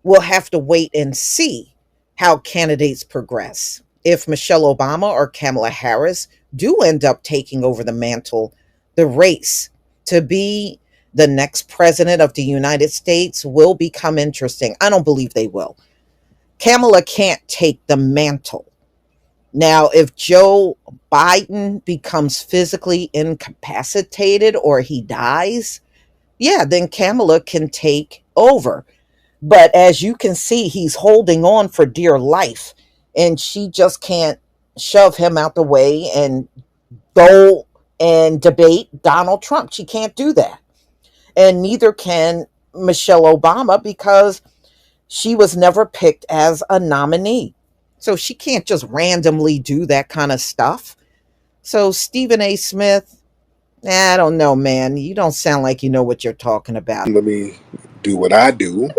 will have to wait and see how candidates progress. if Michelle Obama or Kamala Harris do end up taking over the mantle, the race to be the next president of the United States will become interesting. I don't believe they will. Kamala can't take the mantle. Now, if Joe Biden becomes physically incapacitated or he dies, yeah, then Kamala can take over. But as you can see, he's holding on for dear life, and she just can't shove him out the way and go and debate Donald Trump. She can't do that. And neither can Michelle Obama because she was never picked as a nominee. So she can't just randomly do that kind of stuff. So Stephen A. Smith, I don't know, man. You don't sound like you know what you're talking about. Let me do what I do.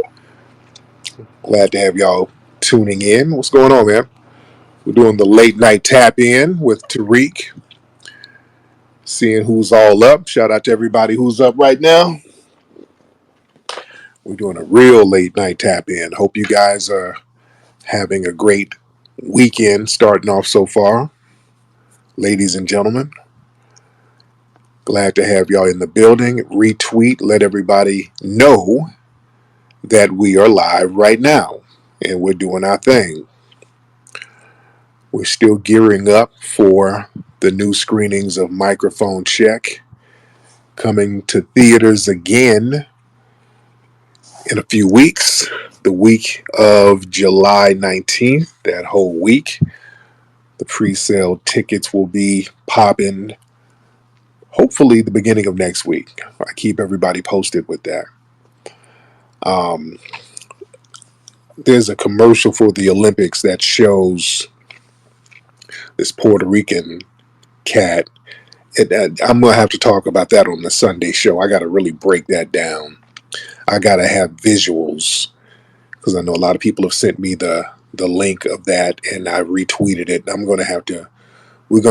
Glad to have y'all tuning in. What's going on, man? We're doing the late night tap in with Tariq. Seeing who's all up. Shout out to everybody who's up right now. We're doing a real late night tap in. Hope you guys are having a great weekend starting off so far. Ladies and gentlemen, glad to have y'all in the building. Retweet, let everybody know that we are live right now and we're doing our thing. We're still gearing up for the new screenings of Microphone Check coming to theaters again in a few weeks. The week of July 19th, that whole week. The pre-sale tickets will be popping hopefully the beginning of next week. I keep everybody posted with that. There's a commercial for the Olympics that shows this Puerto Rican cat. I'm going to have to talk about that on the Sunday show. I got to really break that down. I got to have visuals because I know a lot of people have sent me the link of that and I retweeted it. We're going to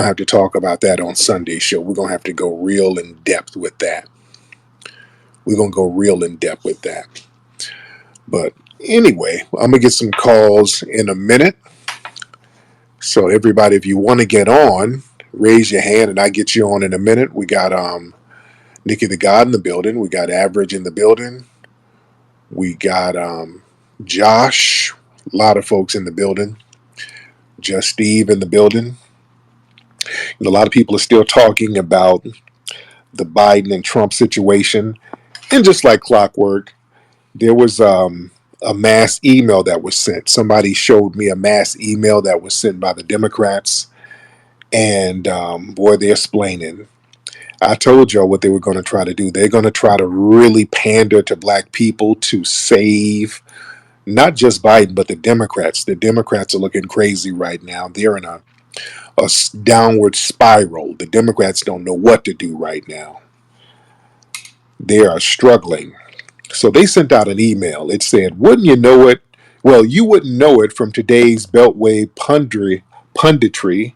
have to talk about that on Sunday show. We're going to have to go real in depth with that. But anyway, I'm going to get some calls in a minute. So everybody, if you want to get on, raise your hand and I get you on in a minute. We got Nikki the God in the building. We got Average in the building. We got Josh, a lot of folks in the building. Just Steve in the building. And a lot of people are still talking about the Biden and Trump situation. And just like clockwork, there was a mass email that was sent. Somebody showed me a mass email that was sent by the Democrats. And boy, they're explaining. I told y'all what they were going to try to do. They're going to try to really pander to black people to save not just Biden, but the Democrats. The Democrats are looking crazy right now. They're in a downward spiral. The Democrats don't know what to do right now. They are struggling. So they sent out an email. It said, wouldn't you know it? Well, you wouldn't know it from today's Beltway punditry,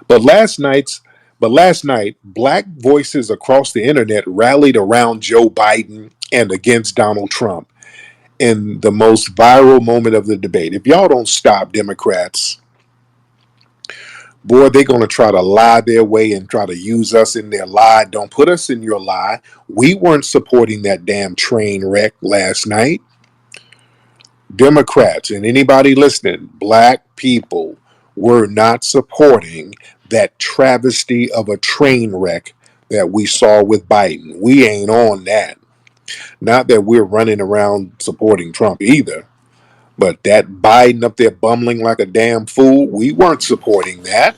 but last night, black voices across the internet rallied around Joe Biden and against Donald Trump in the most viral moment of the debate. If y'all don't stop Democrats, boy, they're going to try to lie their way and try to use us in their lie. Don't put us in your lie. We weren't supporting that damn train wreck last night. Democrats and anybody listening, black people were not supporting that travesty of a train wreck that we saw with Biden. We ain't on that. Not that we're running around supporting Trump either, but that Biden up there bumbling like a damn fool, we weren't supporting that.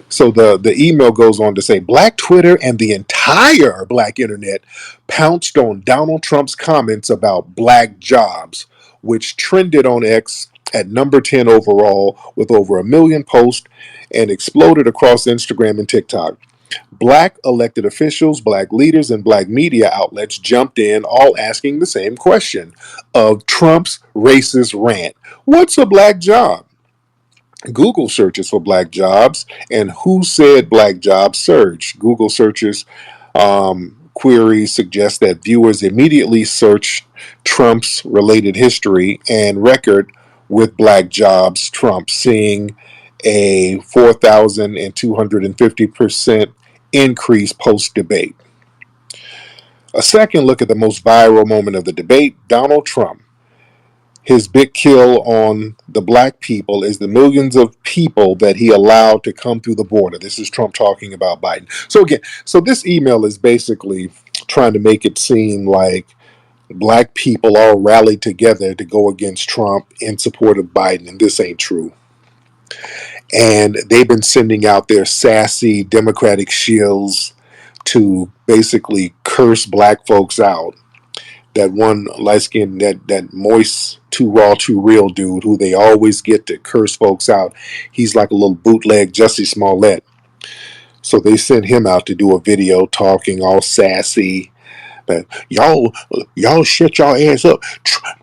So the email goes on to say, Black Twitter and the entire Black internet pounced on Donald Trump's comments about black jobs, which trended on X at number 10 overall with over 1 million posts and exploded across Instagram and TikTok. Black elected officials, black leaders, and black media outlets jumped in, all asking the same question of Trump's racist rant. What's a black job? Google searches for black jobs and who said black jobs surged. Google searches queries suggest that viewers immediately search Trump's related history and record with black jobs Trump, seeing a 4,250% increase post debate. A second look at the most viral moment of the debate, Donald Trump. His big kill on the black people is the millions of people that he allowed to come through the border. This is Trump talking about Biden. So again, so this email is basically trying to make it seem like black people all rallied together to go against Trump in support of Biden, and this ain't true. And they've been sending out their sassy Democratic shills to basically curse black folks out. That one light skinned, that moist, too raw, too real dude who they always get to curse folks out. He's like a little bootleg Jussie Smollett. So they sent him out to do a video talking all sassy. But y'all shut y'all ass up.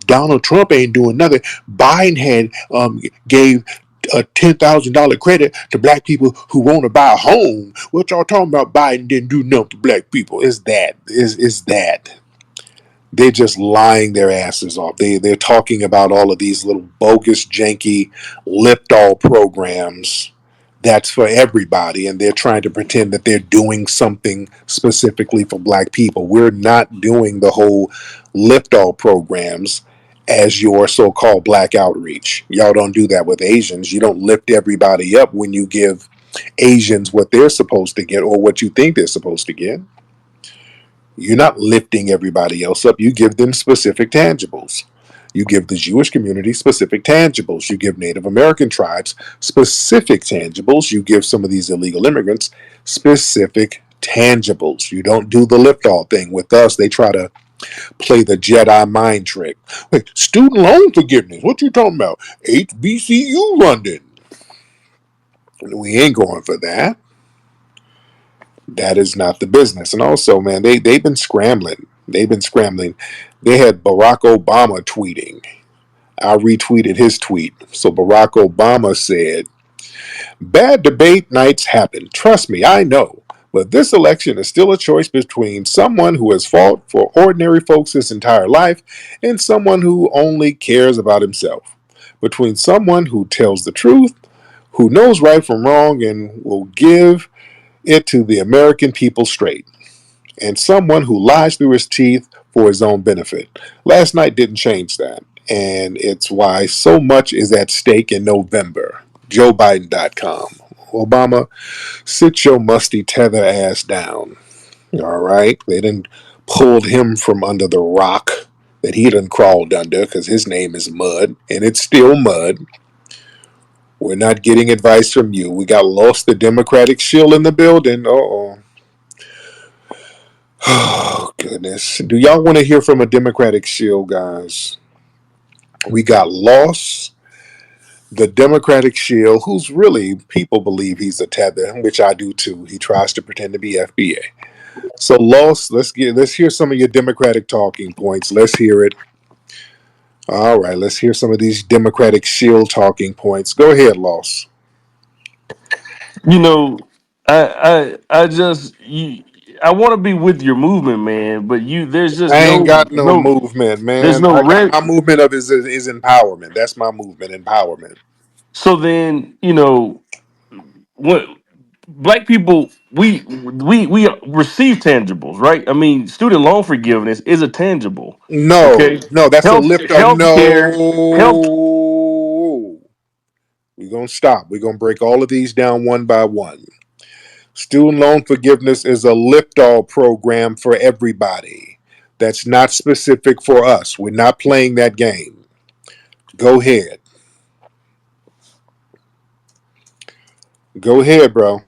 Donald Trump ain't doing nothing. Biden had gave a $10,000 credit to black people who want to buy a home. What y'all talking about? Biden didn't do nothing to black people. Is that? They're just lying their asses off. They're talking about all of these little bogus, janky, lip-doll programs that's for everybody, and they're trying to pretend that they're doing something specifically for black people. We're not doing the whole lip-doll programs as your so-called black outreach. Y'all don't do that with Asians. You don't lift everybody up when you give Asians what they're supposed to get or what you think they're supposed to get. You're not lifting everybody else up. You give them specific tangibles. You give the Jewish community specific tangibles. You give Native American tribes specific tangibles. You give some of these illegal immigrants specific tangibles. You don't do the lift-all thing. With us, they try to play the Jedi mind trick. Wait, student loan forgiveness. What you talking about? HBCU funding. We ain't going for that. That is not the business. And also, man, they've been scrambling. They've been scrambling. They had Barack Obama tweeting. I retweeted his tweet. So Barack Obama said, "Bad debate nights happen. Trust me, I know. But this election is still a choice between someone who has fought for ordinary folks his entire life and someone who only cares about himself. Between someone who tells the truth, who knows right from wrong, and will give it to the American people straight, and someone who lies through his teeth for his own benefit." Last night didn't change that, and it's why so much is at stake in November. JoeBiden.com. Obama, sit your musty tether ass down. All right? They done pulled him from under the rock that he done crawled under because his name is Mud, and it's still Mud. We're not getting advice from you. We got lost the Democratic shield in the building. Uh-oh. Oh, goodness. Do y'all want to hear from a Democratic shield, guys? We got lost the Democratic shield, who's really, people believe he's a tether, which I do too. He tries to pretend to be FBA. So lost, let's hear some of your Democratic talking points. Let's hear it. All right, let's hear some of these Democratic shield talking points. Go ahead, Lost. You know, I just I want to be with your movement, man. But there's just I ain't got no no, movement, there's man. no I got red. my movement of is empowerment. That's my movement, empowerment. So then, what black people we receive tangibles, right? I mean, student loan forgiveness is a tangible. No, Okay, no, that's a lift up. health. No. We're going to stop. We're going to break all of these down one by one. Student loan forgiveness is a lift-all program for everybody. That's not specific for us. We're not playing that game. Go ahead. Go ahead, bro.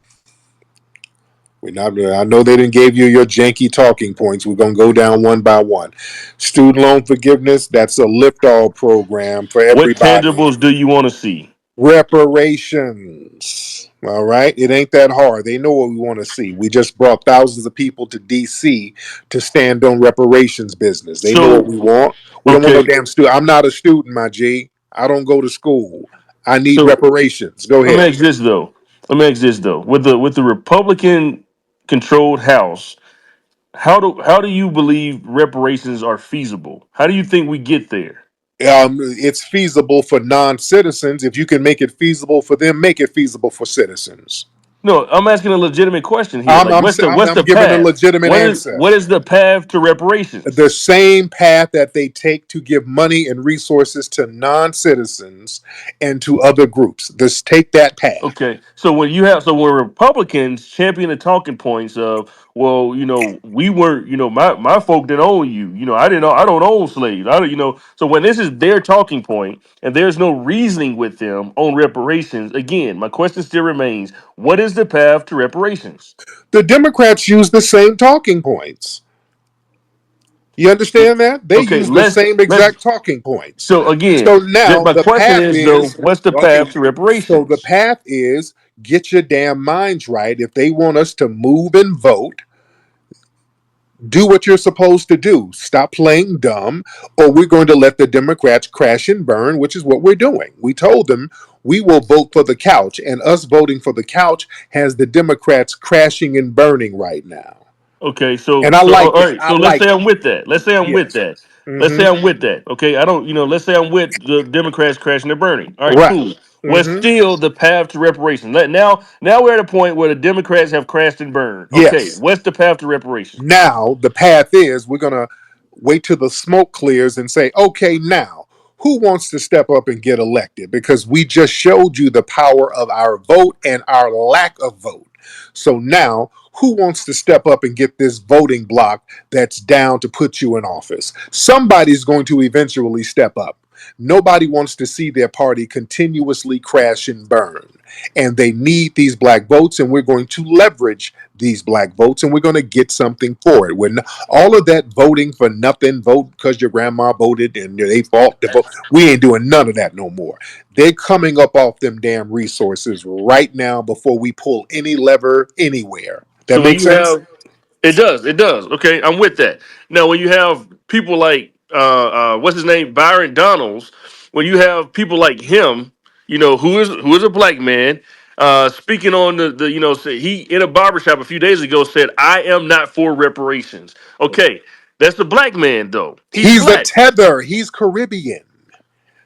We're not. I know they didn't give you your janky talking points. We're going to go down one by one. Student loan forgiveness, that's a lift-all program for What everybody. tangibles do you want to see? Reparations. All right. It ain't that hard. They know what we want to see. We just brought thousands of people to DC to stand on reparations business. They know what So we want. We don't want no okay, damn student. I'm not a student, my G. I don't go to school. I need so reparations. Go let me ahead. ask this though. With the Republican controlled House, how do you believe reparations are feasible? How do you think we get there? It's feasible for non-citizens. If you can make it feasible for them, make it feasible for citizens. No, I'm asking a legitimate question here. I'm Like, I'm what's I'm the giving a path? legitimate answer. What is the path to reparations? The same path that they take to give money and resources to non-citizens and to other groups. Just take that path. Okay, so when Republicans champion the talking points of, well, we weren't, my folk didn't own you, I don't own slaves, I don't, so when this is their talking point and there's no reasoning with them on reparations, again, my question still remains: what is the path to reparations? The Democrats use the same talking points. You understand that? They Okay, use the same let's. exact talking points. So again, So now my the question path is though, is what's the okay. path to So the reparations? path is get your damn minds right. If they want us to move and vote, do what you're supposed to do. Stop playing dumb, or we're going to let the Democrats crash and burn, which is what we're doing. We told them we will vote for the couch, and us voting for the couch has the Democrats crashing and burning right now. Okay, so And I all like that. right, I so let's like say I'm that. with that. Let's say I'm with Yes. that. Let's say Mm-hmm. I'm with that. Okay, I don't, let's say I'm with the Democrats crashing and burning. All right, Right. cool. What's Mm-hmm. still the path to reparations? Now we're at a point where the Democrats have crashed and burned. Okay, Yes. what's the path to reparations? Now the path is we're gonna wait till the smoke clears and say, okay, now who wants to step up and get elected? Because we just showed you the power of our vote and our lack of vote. So now who wants to step up and get this voting block that's down to put you in office? Somebody's going to eventually step up. Nobody wants to see their party continuously crash and burn. And they need these black votes, and we're going to leverage these black votes, and we're going to get something for it. When all of that voting for nothing, vote because your grandma voted and they fought the vote, we ain't doing none of that no more. They're coming up off them damn resources right now before we pull any lever anywhere. That So when makes you sense? have it does. Okay, I'm with that. Now, when you have people like what's his name, Byron Donalds, when you have people like him, who is a black man, speaking on the say he in a barbershop a few days ago said, "I am not for reparations." Okay, that's a black man though. He's He's a black, tether. He's Caribbean.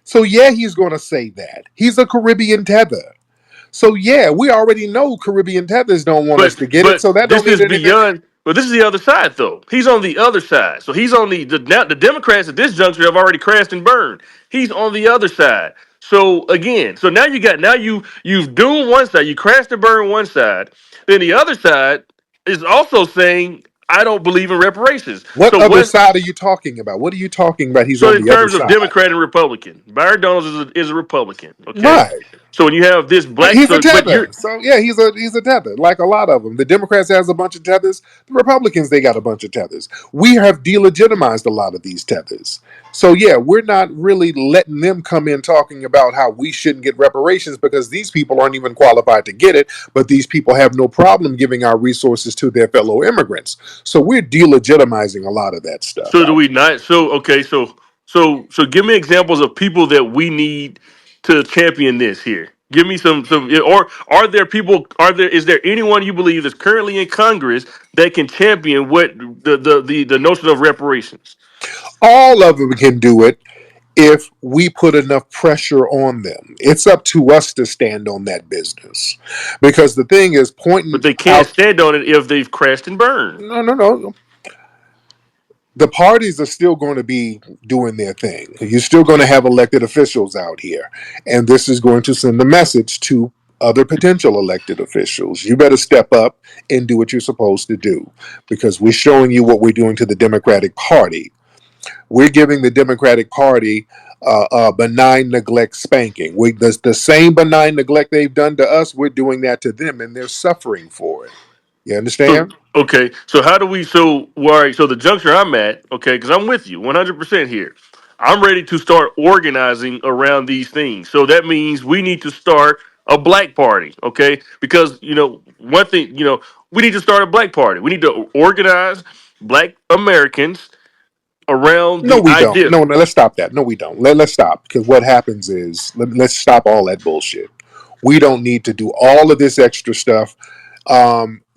So yeah, he's going to say that. He's a Caribbean tether. So yeah, we already know Caribbean tethers don't want us but to get it. but So that don't this mean is anything. beyond. But this is the other side, though. He's on the other side. So he's on now the Democrats at this juncture have already crashed and burned. He's on the other side. So again, so now you've doomed one side, you crashed and burned one side. Then the other side is also saying, I don't believe in reparations. What So other what? side are you talking about? What are you talking about? He's So on in the other terms of side. Democrat and Republican, Byron Donalds is a Republican. Okay. Right. So when you have this black, He's a so but tether. you're So yeah, he's a tether. Like a lot of them. The Democrats has a bunch of tethers. The Republicans they got a bunch of tethers. We have delegitimized a lot of these tethers. So yeah, we're not really letting them come in talking about how we shouldn't get reparations because these people aren't even qualified to get it, but these people have no problem giving our resources to their fellow immigrants. So we're delegitimizing a lot of that stuff So do out we not? So okay, so give me examples of people that we need to champion this here. Give me some or are there people is there anyone you believe is currently in Congress that can champion what the notion of reparations? all of them can do it if we put enough pressure on them. It's up to us to stand on that business. Because the thing is, But pointing they can't out, stand on it if they've crashed and burned. no. The parties are still going to be doing their thing. You're still going to have elected officials out here. And this is going to send a message to other potential elected officials. You better step up and do what you're supposed to do because we're showing you what we're doing to the Democratic Party. We're giving the Democratic Party benign neglect spanking. The same benign neglect they've done to us, we're doing that to them, and they're suffering for it. You So understand? okay, so how do we? So all right, so the juncture I'm at, okay, because I'm with you 100% here. I'm ready to start organizing around these things. So that means we need to start a black party, okay? Because one thing, we need to start a black party. We need to organize black Americans around No, the we don't. idea. No, let's stop that. No, we don't. Let's stop because what happens is let's stop all that bullshit. We don't need to do all of this extra stuff.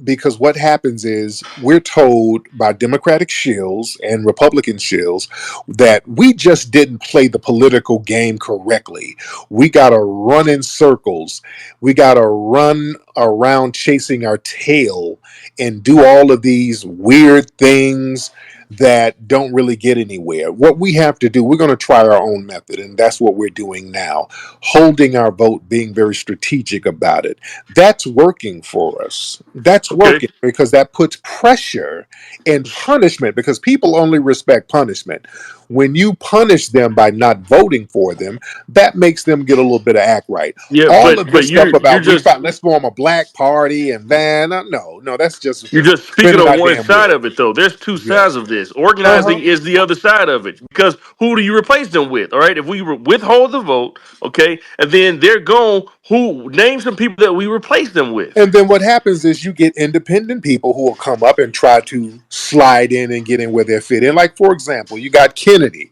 Because what happens is we're told by Democratic shills and Republican shills that we just didn't play the political game correctly. We got to run in circles. We got to run around chasing our tail and do all of these weird things that don't really get anywhere. What we have to do, we're going to try our own method, and that's what we're doing now. Holding our vote, being very strategic about it. That's working for us. That's Okay. working because that puts pressure and punishment because people only respect punishment. When you punish them by not voting for them, that makes them get a little bit of act right. Yeah, All but of this stuff you're about just let's form a black party and then no, that's just you're just speaking spinning on our one damn side wheels. of it, though. There's two Yeah. sides of this. Organizing is the other side of it. Because who do you replace them with? All right. If we withhold the vote, okay, and then they're gone, who name some people that we replace them with? And then what happens is you get independent people who will come up and try to slide in and get in where they fit in. Like, for example, you got Kennedy.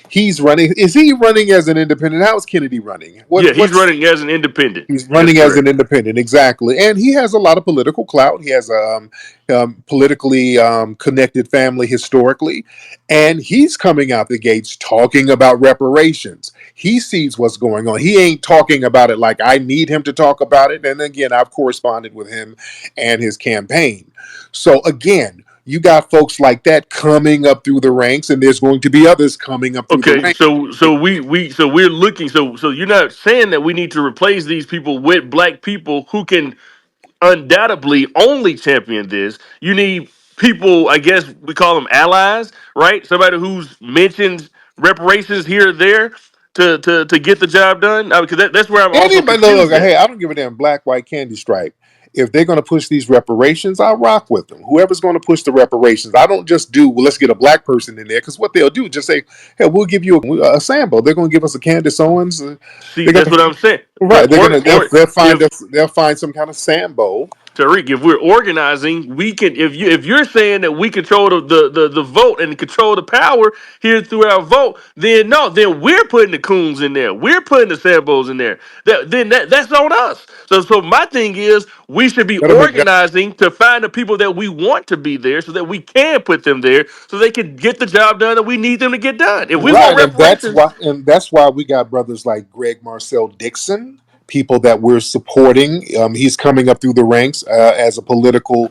He's running. Is he running as an independent? How is Kennedy running? Yeah, he's What's running as an independent. He's That's running as correct. an independent, exactly, and he has a lot of political clout. He has a politically connected family historically, and he's coming out the gates talking about reparations. He sees what's going on. He ain't talking about it like I need him to talk about it. And again, I've corresponded with him and his campaign. So again, you got folks like that coming up through the ranks, and there's going to be others coming up through the Okay, ranks. so we're looking so you're not saying that we need to replace these people with black people who can undoubtedly only champion this. You need people, I guess we call them allies, right? Somebody who's mentioned reparations here or there to get the job done. Because that's where I'm also Anybody, look, confused at. hey, I don't give a damn black, white, candy stripe. If they're going to push these reparations, I rock with them. Whoever's going to push the reparations, I don't just do, well, let's get a black person in there. Because what they'll do is just say, hey, we'll give you a sample. They're going to give us a Candace Owens. See, They're that's going what I'm saying. to, But right. They'll find if us, they'll find some kind of sambo. Tariq, if we're organizing, we can. If you're saying that we control the vote and control the power here through our vote, then no, then we're putting the coons in there. We're putting the Sambos in there. That's on us. So my thing is, we should be That'll make that organizing to find the people that we want to be there, so that we can put them there, so they can get the job done that we need them to get done. If we want right, reparations, and that's why we got brothers like Greg Marcel Dixon, people that we're supporting. He's coming up through the ranks as a political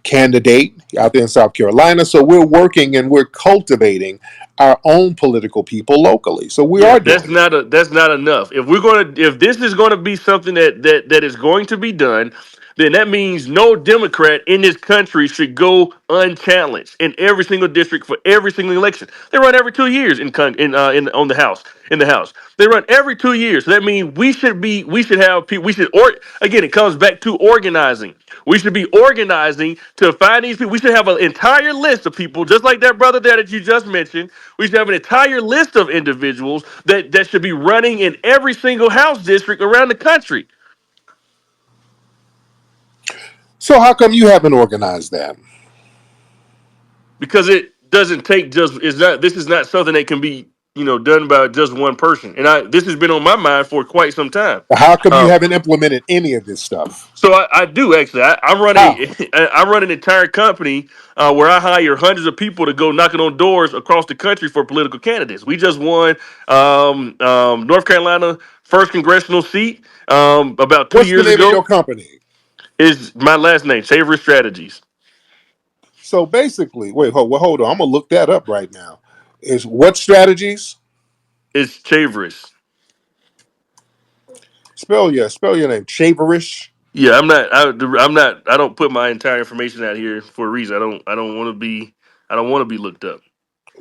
candidate out there in South Carolina. So we're working and we're cultivating our own political people locally. So we yeah, are doing it. that's not enough. If this is gonna be something that is going to be done, then that means no Democrat in this country should go unchallenged in every single district for every single election. They run every 2 years in on the House in the House. They run every 2 years. So that means we should have people. We should again. It comes back to organizing. We should be organizing to find these people. We should have an entire list of people, just like that brother there that you just mentioned. We should have an entire list of individuals that should be running in every single House district around the country. So how come you haven't organized that? Because it doesn't take just it's not this is not something that can be done by just one person, and I this has been on my mind for quite some time. How come you um haven't implemented any of this stuff? so I do actually I run How? I run an entire company where I hire hundreds of people to go knocking on doors across the country for political candidates. We just won North Carolina first congressional seat about two What's the years name of your ago. company? Is my last name Savory Strategies. So basically, hold on. I'm gonna look that up right now. Is what strategies? It's Chaveris. Spell your name. Chaverish. Yeah, I'm not. I don't put my entire information out here for a reason. I don't want to be. I don't want to be looked up.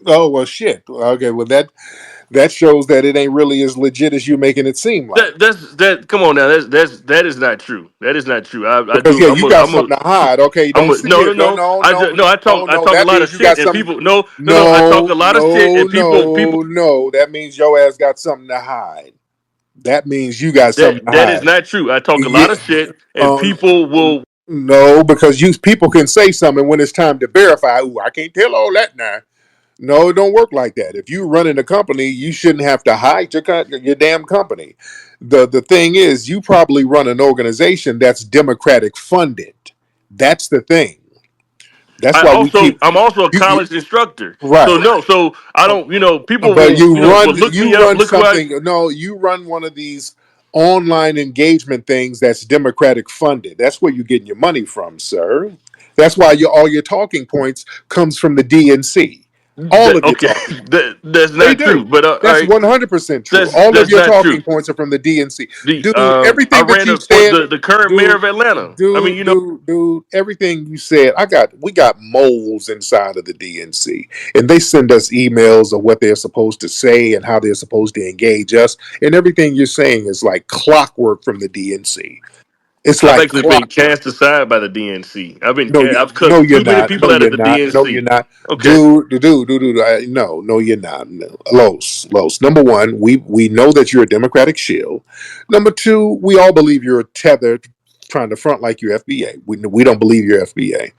Oh well, shit. Okay, well that shows that it ain't really as legit as you making it seem like. That. Come on now. That is not true. That is not true. I Because do. yeah, you got something to hide. Okay, I'm don't a. sit No, here. no, no. I No. talk a That lot of means you shit got and something. people. No, no, no. I talk a lot of shit and people. No. That means your ass got something to hide. That means you got something to That is hide. not true. I talk a lot Yeah. of shit and Um. people will. No, because you people can say something when it's time to verify. Ooh, I can't tell all that now. No, it don't work like that. If you running a company, you shouldn't have to hide your damn company. The thing is, you probably run an organization that's Democratic funded. That's the thing. That's why we keep I'm also a you college instructor. So right. no, so I don't, people But will, will look me you up, run look who I. something. No, you run one of these online engagement things that's Democratic funded. That's where you're getting your money from, sir. That's why all your talking points comes from the DNC. All of your Okay, talking. that's They not true. do. But all That's right, 100% true. All of that's your not talking true. points are from the DNC. The Dude, I everything that ran you for said, the current mayor dude, of Atlanta. I mean, dude, everything you said, we got moles inside of the DNC. And they send us emails of what they're supposed to say and how they're supposed to engage us. And everything you're saying is like clockwork from the DNC. It's I've like actually been clockwork. cast aside by the DNC. No, I've no, cut you're too many not. No, people out you're at the not. No, you're DNC. not. Okay, Dude. No, you're not. No. Los. Number one, we know that you're a Democratic shield. Number two, we all believe you're tethered, trying to front like you're FBA. We don't believe you're FBA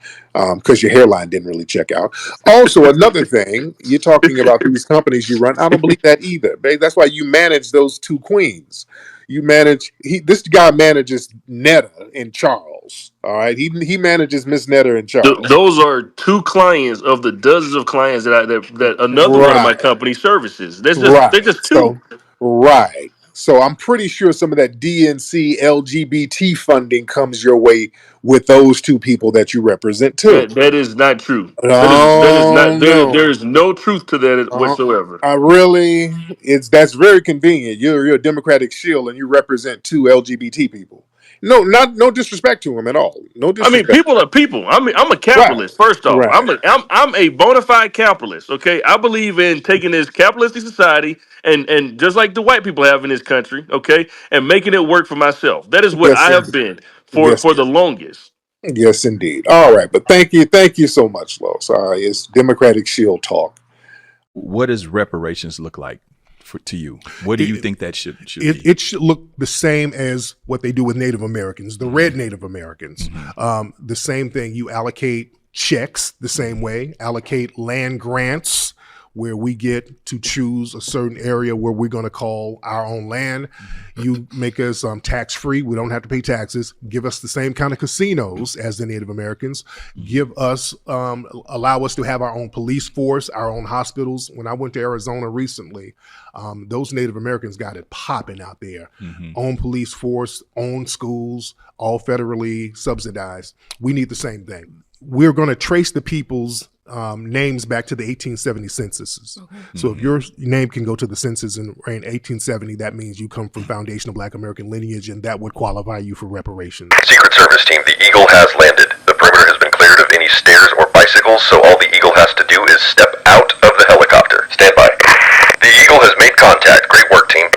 because your hairline didn't really check out. Also, another thing, you're talking about these companies you run. I don't believe that either. Babe. That's why you manage those two queens. You manage. This guy manages Netta and Charles. All right, he manages Miss Netta and Charles. Those are two clients of the dozens of clients that another one of my Right, company services. They're right. just two. Right. So I'm pretty sure some of that DNC LGBT funding comes your way with those two people that you represent too. That is not true. That is Oh not there no. is no truth to that whatsoever. I really, that's very convenient. You're a Democratic shield and you represent two LGBT people. No disrespect to them at all. No I mean, disrespect. people are people. I'm a Right, capitalist. First off, right. I'm a bona fide capitalist. Okay, I believe in taking this capitalistic society and just like the white people have in this country, okay, and making it work for myself. That is what Yes, I have indeed. been Yes, for the longest. yes, indeed. All right, but thank you so much, Los. All right, it's Democratic Shield talk. What does reparations look like to you? What do you think that should be? It should look the same as what they do with Native Americans, the red Native Americans. The same thing. You allocate checks the same way, allocate land grants where we get to choose a certain area where we're going to call our own land. You make us tax-free. We don't have to pay taxes. Give us the same kind of casinos as the Native Americans. Give us, allow us to have our own police force, our own hospitals. When I went to Arizona recently, those Native Americans got it popping out there. Own police force, own schools, all federally subsidized. We need the same thing. We're going to trace the people's names back to the 1870 censuses. So if your name can go to the census in 1870, that means you come from foundational Black American lineage, and that would qualify you for reparations. Secret Service team, the Eagle has landed. The perimeter has been cleared of any stairs or bicycles, so all the Eagle has to do is step out of the helicopter. Stand by. The Eagle has made contact. Great work, team.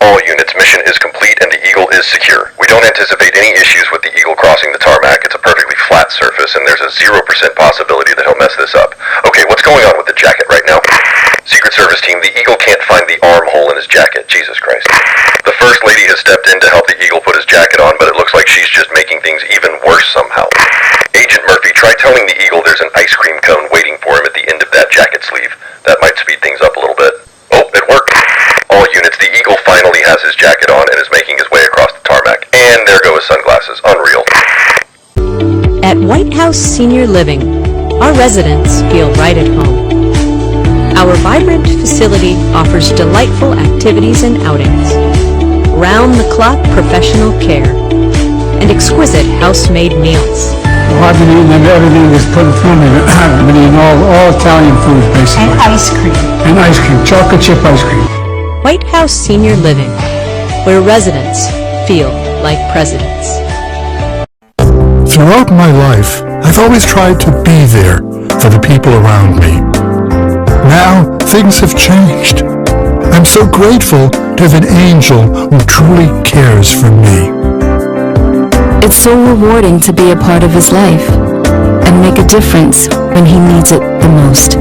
All units, mission is complete and the Eagle is secure. We don't anticipate any issues with the Eagle crossing the tarmac. It's a perfectly flat surface and there's a 0% possibility that he'll mess this up. Okay, what's going on with the jacket right now? Secret Service team, the Eagle can't find the armhole in his jacket. Jesus Christ. The First Lady has stepped in to help the Eagle put his jacket on, but it looks like she's just making things even worse somehow. Agent Murphy, try telling the Eagle there's an ice cream cone waiting for him at the end of that jacket sleeve. That might speed things up a little bit. Oh, it worked. All units, the Eagle finally has his jacket on and is making his way across the tarmac. And there go his sunglasses. Unreal. At White House Senior Living, our residents feel right at home. Our vibrant facility offers delightful activities and outings, round-the-clock professional care, and exquisite house-made meals. Well, I've been eating everything that's put in front of me. I've been eating all Italian foods, basically. And ice cream. And ice cream, chocolate chip ice cream. White House Senior Living, where residents feel like presidents. Throughout my life, I've always tried to be there for the people around me. Now, things have changed. I'm so grateful to have an angel who truly cares for me. It's so rewarding to be a part of his life and make a difference when he needs it the most.